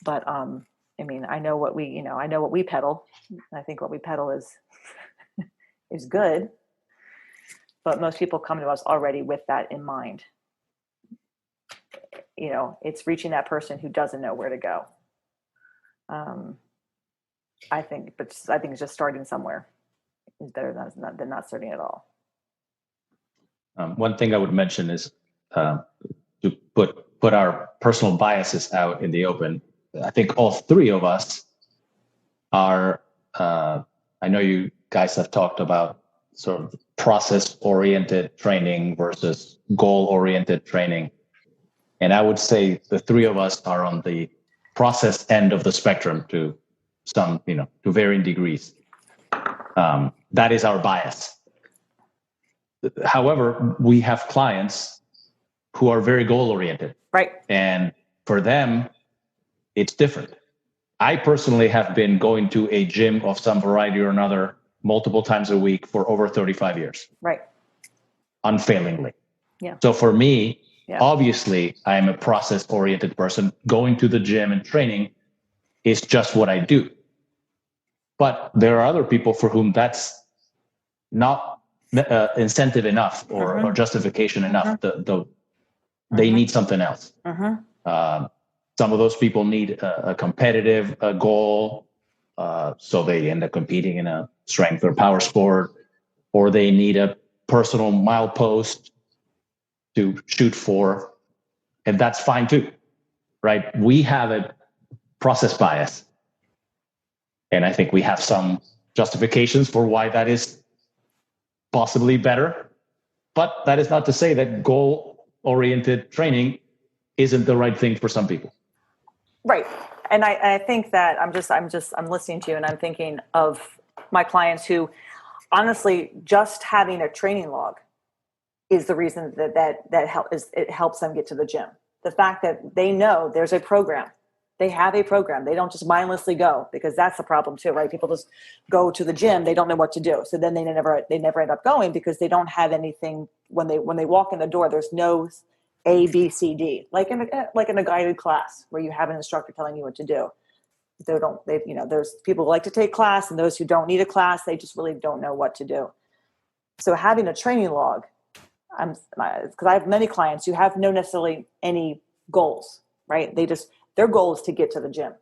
but, I know what we peddle. I think what we peddle is good, but most people come to us already with that in mind. It's reaching that person who doesn't know where to go. I think it's just starting somewhere is better than not starting at all. One thing I would mention is to put our personal biases out in the open. I think all three of us are, I know you guys have talked about sort of process-oriented training versus goal-oriented training. And I would say the three of us are on the process end of the spectrum to some, to varying degrees. That is our bias. However, we have clients who are very goal-oriented. Right. And for them, it's different. I personally have been going to a gym of some variety or another multiple times a week for over 35 years. Right. Unfailingly. Yeah. So for me, yeah. Obviously, I'm a process-oriented person. Going to the gym and training is just what I do. But there are other people for whom that's not incentive enough or justification enough. They need something else. Some of those people need a competitive goal, so they end up competing in a strength or power sport, or they need a personal milepost to shoot for, and that's fine too, right? We have a process bias, and I think we have some justifications for why that is possibly better, but that is not to say that goal-oriented training isn't the right thing for some people. Right. And I think that I'm listening to you and I'm thinking of my clients who honestly just having a training log is the reason it helps them get to the gym. The fact that they know there's a program, they have a program. They don't just mindlessly go, because that's the problem too, right? People just go to the gym. They don't know what to do. So then they never end up going because they don't have anything when they walk in the door. There's no A, B, C, D, like in a guided class where you have an instructor telling you what to do. There's people who like to take class and those who don't need a class. They just really don't know what to do. So having a training log, because I have many clients who have no necessarily any goals, right? Their goal is to get to the gym.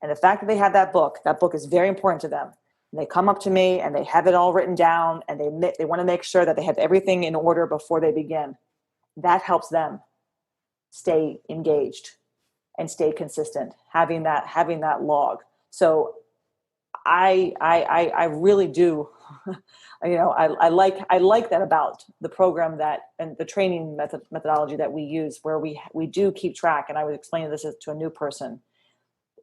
And the fact that they have that book is very important to them. And they come up to me and they have it all written down and they want to make sure that they have everything in order before they begin. That helps them stay engaged and stay consistent, having that log. So I really do, I like that about the program and the training methodology that we use, where we do keep track. And I was explaining this to a new person.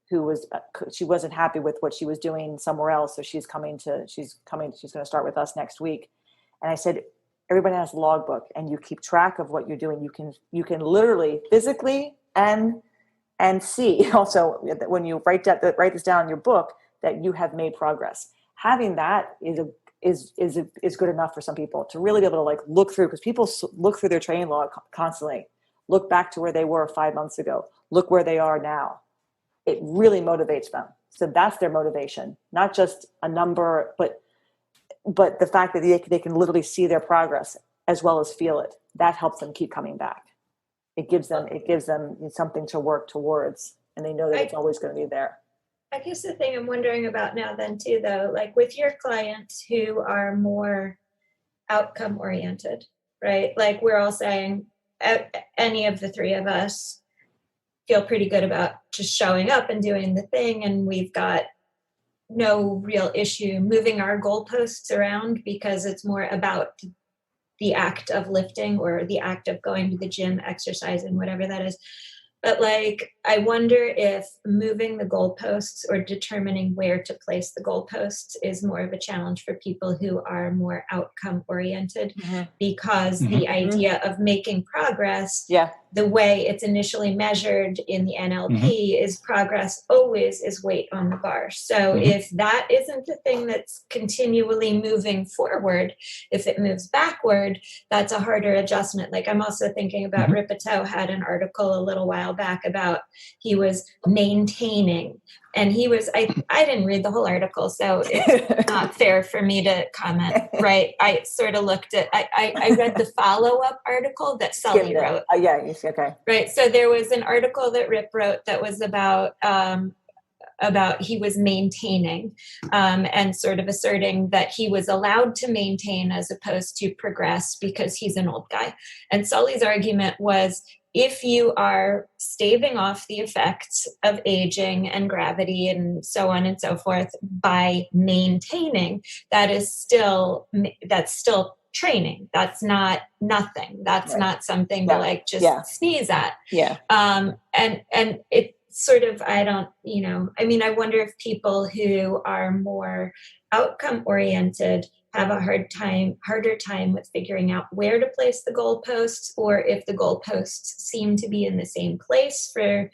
she wasn't happy with what she was doing somewhere else. So she's going to start with us next week. And I said, everybody has a logbook and you keep track of what you're doing. You can literally physically and see also when you write this down in your book that you have made progress. Having that is good enough for some people to really be able to like look through, because people look through their training log constantly, look back to where they were 5 months ago, look where they are now. It really motivates them. So that's their motivation, not just a number, but the fact that they can literally see their progress as well as feel it. That helps them keep coming back. It gives them something to work towards, and they know that it's always going to be there. I guess the thing I'm wondering about now then too, though, like with your clients who are more outcome oriented, right? Like we're all saying, any of the three of us feel pretty good about just showing up and doing the thing. And we've got no real issue moving our goalposts around because it's more about the act of lifting or the act of going to the gym, exercising, whatever that is. But like, I wonder if moving the goalposts or determining where to place the goalposts is more of a challenge for people who are more outcome oriented, because the idea of making progress, the way it's initially measured in the NLP is progress always is weight on the bar. So if that isn't the thing that's continually moving forward, if it moves backward, that's a harder adjustment. Like I'm also thinking about Ripito had an article a little while back about he was maintaining, and he was I didn't read the whole article, so it's not fair for me to comment, right? I sort of looked at I read the follow-up article that Sully wrote. Okay. Right. So there was an article that Rip wrote that was about he was maintaining and sort of asserting that he was allowed to maintain as opposed to progress because he's an old guy. And Sully's argument was, if you are staving off the effects of aging and gravity and so on and so forth by maintaining, that's still training. That's not nothing. That's not something to like just sneeze at. And it sort of, I wonder if people who are more outcome oriented have a harder time with figuring out where to place the goalposts, or if the goalposts seem to be in the same place for,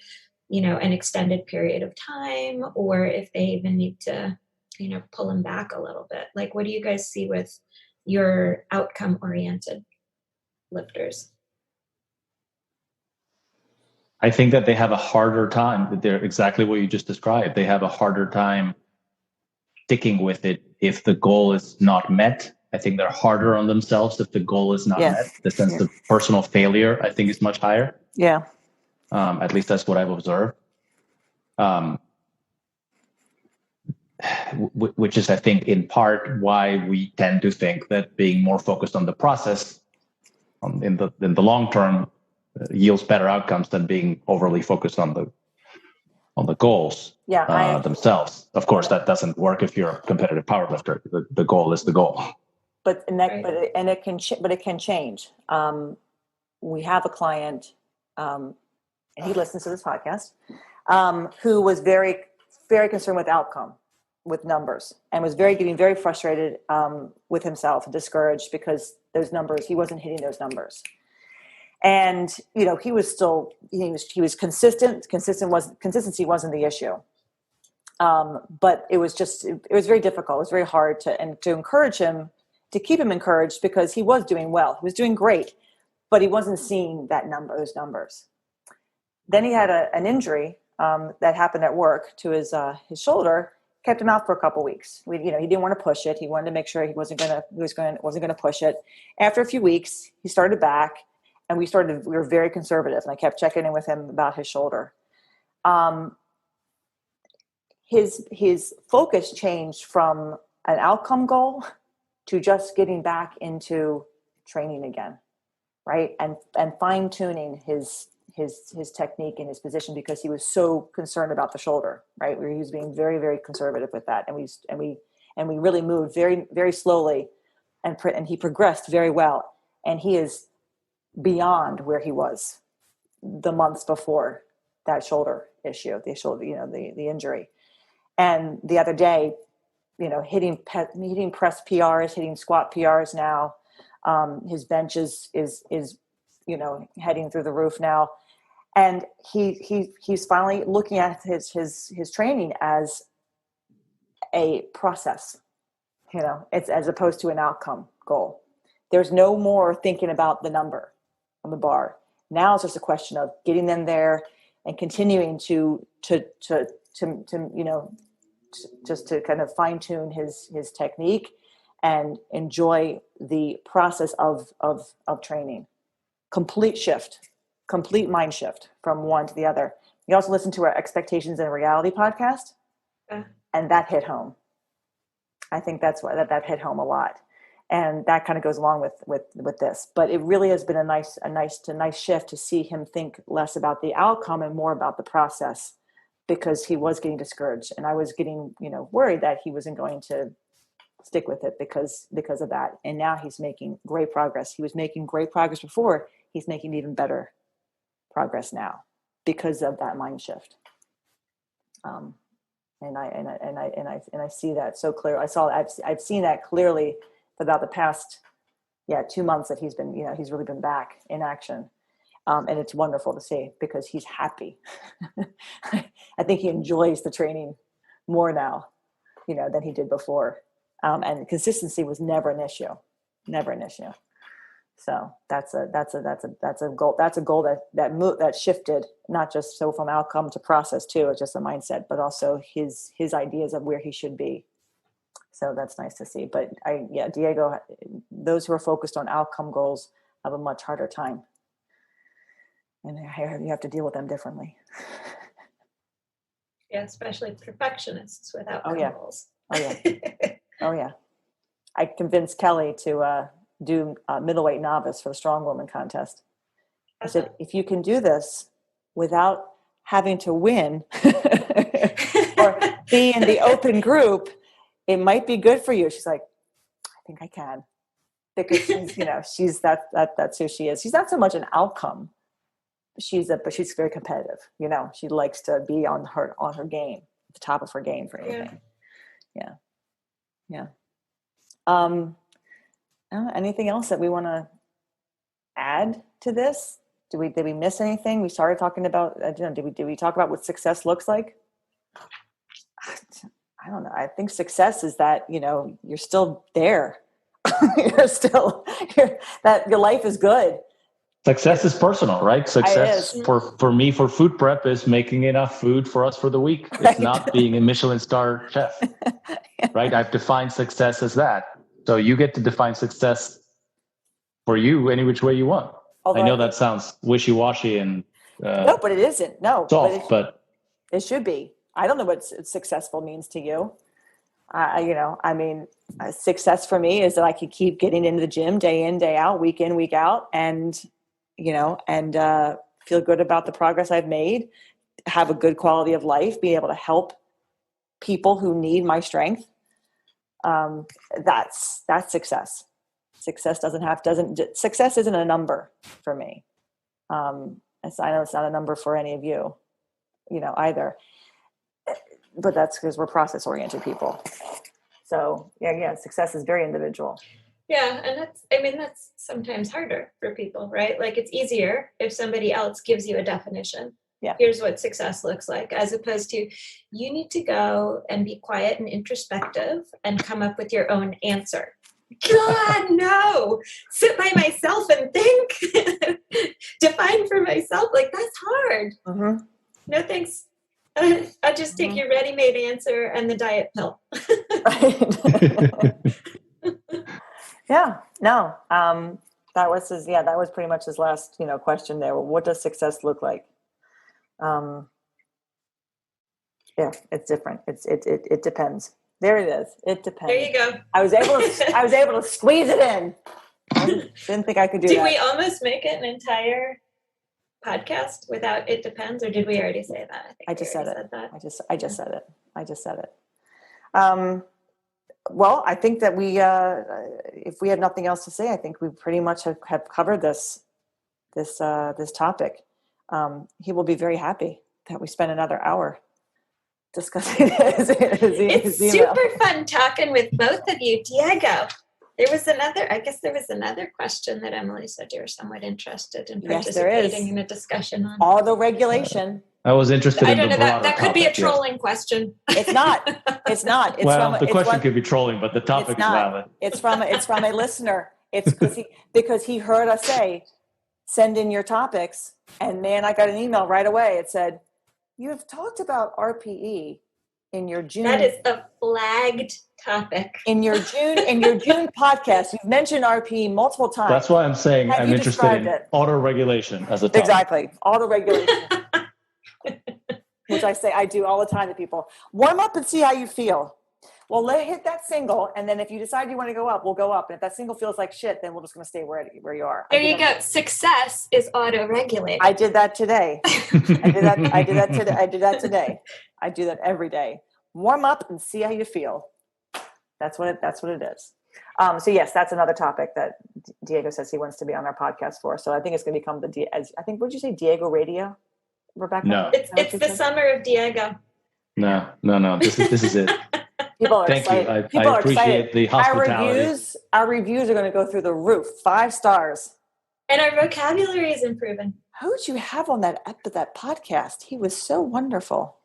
an extended period of time, or if they even need to, pull them back a little bit. Like, what do you guys see with your outcome oriented lifters? I think that they have a harder time. They're exactly what you just described. They have a harder time sticking with it if the goal is not met. I think they're harder on themselves if the goal is not met. The sense of personal failure, I think, is much higher. At least that's what I've observed. Which is, I think, in part why we tend to think that being more focused on the process in the long term yields better outcomes than being overly focused on the goals themselves. Of course, that doesn't work if you're a competitive powerlifter. The goal is the goal. But it can change. We have a client, and he listens to this podcast, who was very, very concerned with outcome, with numbers, and was getting very frustrated with himself and discouraged because those numbers, he wasn't hitting those numbers. And, he was consistent. Consistency wasn't the issue. But it was very difficult. It was very hard to encourage him, to keep him encouraged, because he was doing well. He was doing great, but he wasn't seeing those numbers. Then he had an injury that happened at work to his shoulder, kept him out for a couple weeks. He didn't want to push it. He wanted to make sure he wasn't going to push it. After a few weeks, he started back. And we were very conservative, and I kept checking in with him about his shoulder. His focus changed from an outcome goal to just getting back into training again, right? And fine tuning his technique and his position, because he was so concerned about the shoulder, right? He was being very, very conservative with that, and we really moved very, very slowly, and he progressed very well, and he is beyond where he was the months before. shoulder issue, the injury. And the other day, hitting press PRs, hitting squat PRs now. His bench is heading through the roof now. And he's finally looking at his training as a process, it's as opposed to an outcome goal. There's no more thinking about the number on the bar. Now it's just a question of getting them there and continuing to just to kind of fine tune his technique and enjoy the process of training. Complete mind shift from one to the other. You also listen to our Expectations and Reality podcast, and that hit home. I think that's why that hit home a lot. And that kind of goes along with this, but it really has been a nice shift to see him think less about the outcome and more about the process, because he was getting discouraged, and I was getting worried that he wasn't going to stick with it because of that. And now he's making great progress. He was making great progress before. He's making even better progress now because of that mind shift. And I see that so clear. I've seen that clearly for about the past 2 months that he's been he's really been back in action, and it's wonderful to see because he's happy. I think he enjoys the training more now, than he did before, and consistency was never an issue. So that's a goal. That's a goal that shifted, not just so from outcome to process too. It's just a mindset, but also his ideas of where he should be. So that's nice to see. But Diego, those who are focused on outcome goals have a much harder time, and you have to deal with them differently. Yeah, especially perfectionists with outcome goals. Oh yeah. I convinced Kelly to do middleweight novice for the strong woman contest. I said, if you can do this without having to win or be in the open group, it might be good for you. She's like, I think I can, because she's that's who she is. She's not so much an outcome. But she's very competitive. She likes to be on her game, at the top of her game for anything. Yeah. Anything else that we want to add to this? Did we miss anything? We started talking about. Did we talk about what success looks like? I don't know. I think success is that you're still there. That your life is good. Success is personal, right? Success for me for food prep is making enough food for us for the week. It's not being a Michelin star chef, right? I've defined success as that. So you get to define success for you any which way you want. Although I know that sounds wishy-washy and no, but it isn't. No, soft, but it should be. I don't know what successful means to you. Success for me is that I could keep getting into the gym day in, day out, week in, week out, and feel good about the progress I've made, have a good quality of life, be able to help people who need my strength. That's success. Success success isn't a number for me. I know it's not a number for any of you, either, but that's because we're process oriented people. So success is very individual. Yeah. And that's sometimes harder for people, right? Like it's easier if somebody else gives you a definition. Yeah. Here's what success looks like, as opposed to you need to go and be quiet and introspective and come up with your own answer. God, no. Sit by myself and think. Define for myself. Like that's hard. Mm-hmm. No thanks. I'll just take your ready-made answer and the diet pill. Yeah. No. That was pretty much his last, question there. Well, what does success look like? It's different. It depends. There it is. It depends. There you go. I was able to squeeze it in. I didn't think I could do that. Did we almost make it an entire podcast without it depends, or did we already say that? I just said it. I just said it. Well, I think that we, if we have nothing else to say, I think we pretty much have covered this topic. He will be very happy that we spent another hour discussing his It's email. super fun talking with both of you. Diego, there was another question that Emily said you were somewhat interested in Yes, there is. participating in a discussion on. Auto-regulation. I was interested I in don't the know, broader that could be a topic, yes. trolling question. It's not. It's not. It's Well, the question one, could be trolling, but the topic it's is not. valid. It's from a listener. It's because he heard us say, send in your topics, and man, I got an email right away. It said, you have talked about RPE in your June. That is a flagged topic. In your June podcast. You've mentioned RPE multiple times. That's why I'm saying Have I'm you interested described in it? auto-regulation as a topic. Exactly. Auto-regulation. Which I say I do all the time to people. Warm up and see how you feel. Well, hit that single, and then if you decide you want to go up, we'll go up. And if that single feels like shit, then we're just going to stay where you are. There you go. Success is auto-regulated. I did that today. I did that today. I do that every day. Warm up and see how you feel. That's what it is. So yes, that's another topic that Diego says he wants to be on our podcast for. So I think it's going to become what'd you say, Diego Radio, Rebecca? No. It's the summer of Diego. No. This is it. People are Thank excited. you. People I are appreciate excited. the hospitality. Our reviews are going to go through the roof. 5 stars. And our vocabulary is improving. Who'd you have on that podcast? He was so wonderful.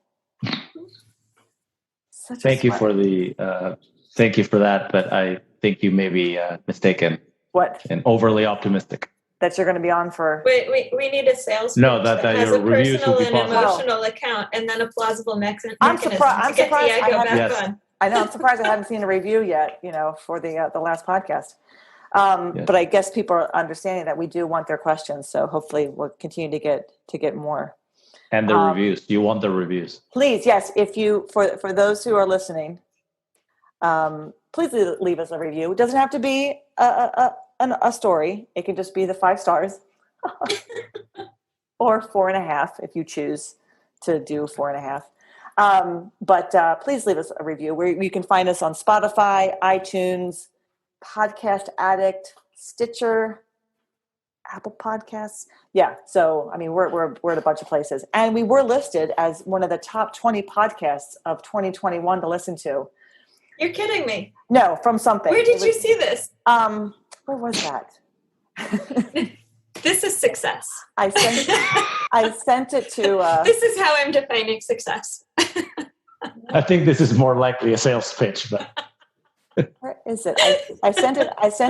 Thank you for that, but I think you may be mistaken. What? And overly optimistic. That you're going to be on for. We need a sales. No, pitch that has your a reviews will personal be and positive. emotional account, and then a plausible mechanism. I'm surprised Diego back Yes. on. I know. I'm surprised I haven't seen a review yet. For the last podcast. Yes. But I guess people are understanding that we do want their questions. So hopefully we'll continue to get more. And the reviews. You want the reviews. Please, yes. If you for those who are listening, please leave us a review. It doesn't have to be a story. It can just be the 5 stars, or 4.5 if you choose to do 4.5. But please leave us a review. You can find us on Spotify, iTunes, Podcast Addict, Stitcher, Apple Podcasts. Yeah. So, I mean, we're at a bunch of places, and we were listed as one of the top 20 podcasts of 2021 to listen to. You're kidding me. No, from something. Where did you see this? Where was that? This is success. I sent it to. This is how I'm defining success. I think this is more likely a sales pitch, but Where is it? I sent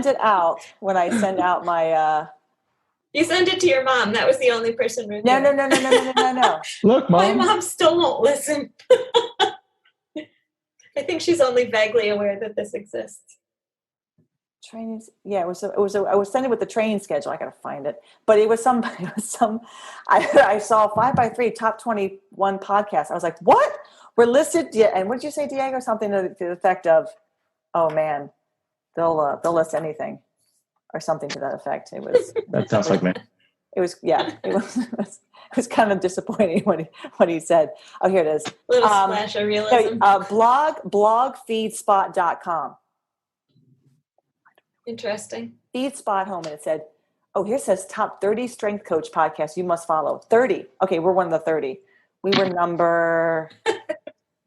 it out when I send out my. You sent it to your mom. That was the only person reviewing. No. look, My Mom. mom still won't listen. I think she's only vaguely aware that this exists. Trainings. Yeah, I was sending with the training schedule. I got to find it, but it was some. I saw 5x3 top 21 podcast. I was like, what? We're listed. And what did you say, Diego? Something to the effect of, oh man, they'll list anything, or something to that effect. It was. That sounds like me. It was, yeah. It was kind of disappointing when he said, "Oh, here it is." Little splash of realism. Blogfeedspot.com. Interesting. Feedspot home, and it said, "Oh, here says top 30 strength coach podcasts you must follow." 30. Okay, we're one of the 30. We were number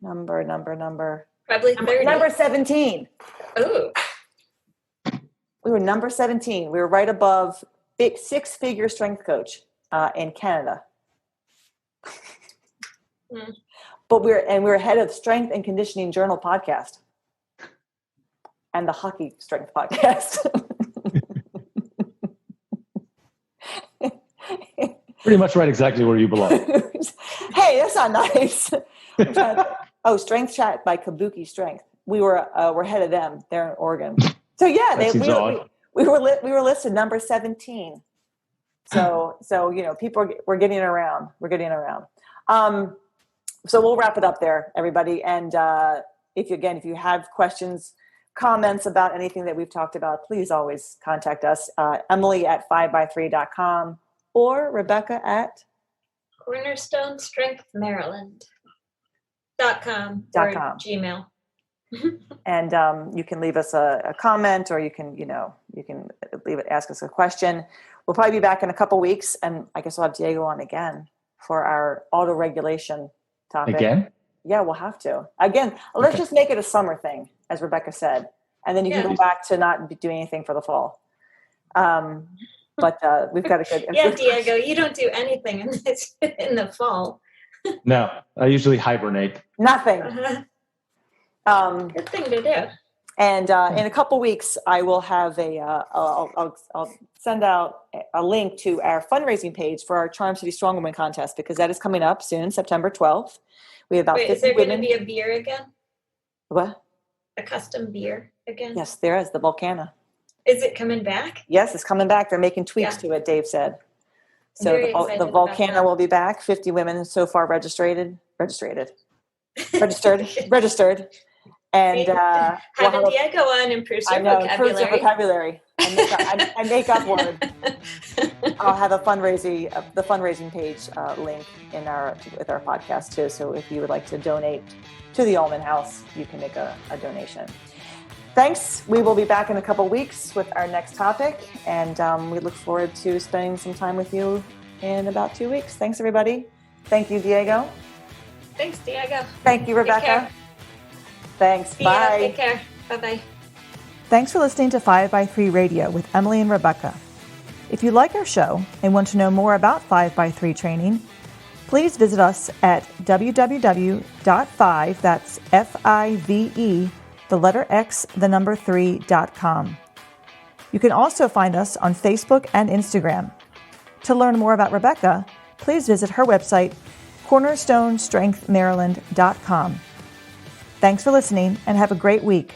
Probably 30. number 17. Ooh. We were number 17. We were right above big 6-figure strength coach in Canada. But we're ahead of Strength and Conditioning Journal podcast and the Hockey Strength podcast. Pretty much right exactly where you belong. Hey, that's not nice. Strength Chat by Kabuki Strength. We're ahead of them. They're in Oregon. So yeah, we were listed number 17. So people we're getting around. We're getting around. So we'll wrap it up there, everybody. And if you have questions, comments about anything that we've talked about, please always contact us. Emily at 5x3.com or Rebecca at CornerstoneStrengthMaryland.com or Gmail. And you can leave us a comment, or you can leave it, ask us a question. We'll probably be back in a couple weeks, and I guess we'll have Diego on again. for our auto-regulation topic. Again? Yeah, we'll have to. Again, let's just make it a summer thing, as Rebecca said. And then you can go back to not doing anything for the fall. But we've got a good... Yeah, Diego, you don't do anything in the fall. No, I usually hibernate. Nothing. Good thing to do. And in a couple weeks, I will have I'll send out a link to our fundraising page for our Charm City Strong Woman contest, because that is coming up soon, September 12th. We have about 50 is there women. going to be a beer again? What? A custom beer again? Yes, there is, the Volcana. Is it coming back? Yes, it's coming back. They're making tweaks to it, Dave said. So the Volcana will be back. 50 women so far registered. And having Diego on improves your vocabulary. Improves your vocabulary. I make up words. I'll have the fundraising page link with our podcast too. So if you would like to donate to the Allman House, you can make a donation. Thanks. We will be back in a couple weeks with our next topic, and we look forward to spending some time with you in about 2 weeks. Thanks, everybody. Thank you, Diego. Thanks, Diego. Thank you, Rebecca. Thanks. Bye. Take care. Bye-bye. Thanks for listening to 5x3 Radio with Emily and Rebecca. If you like our show and want to know more about 5x3 training, please visit us at www.5, that's F-I-V-E, the letter X, the number 3.com. You can also find us on Facebook and Instagram. To learn more about Rebecca, please visit her website, cornerstonestrengthmaryland.com. Thanks for listening and have a great week.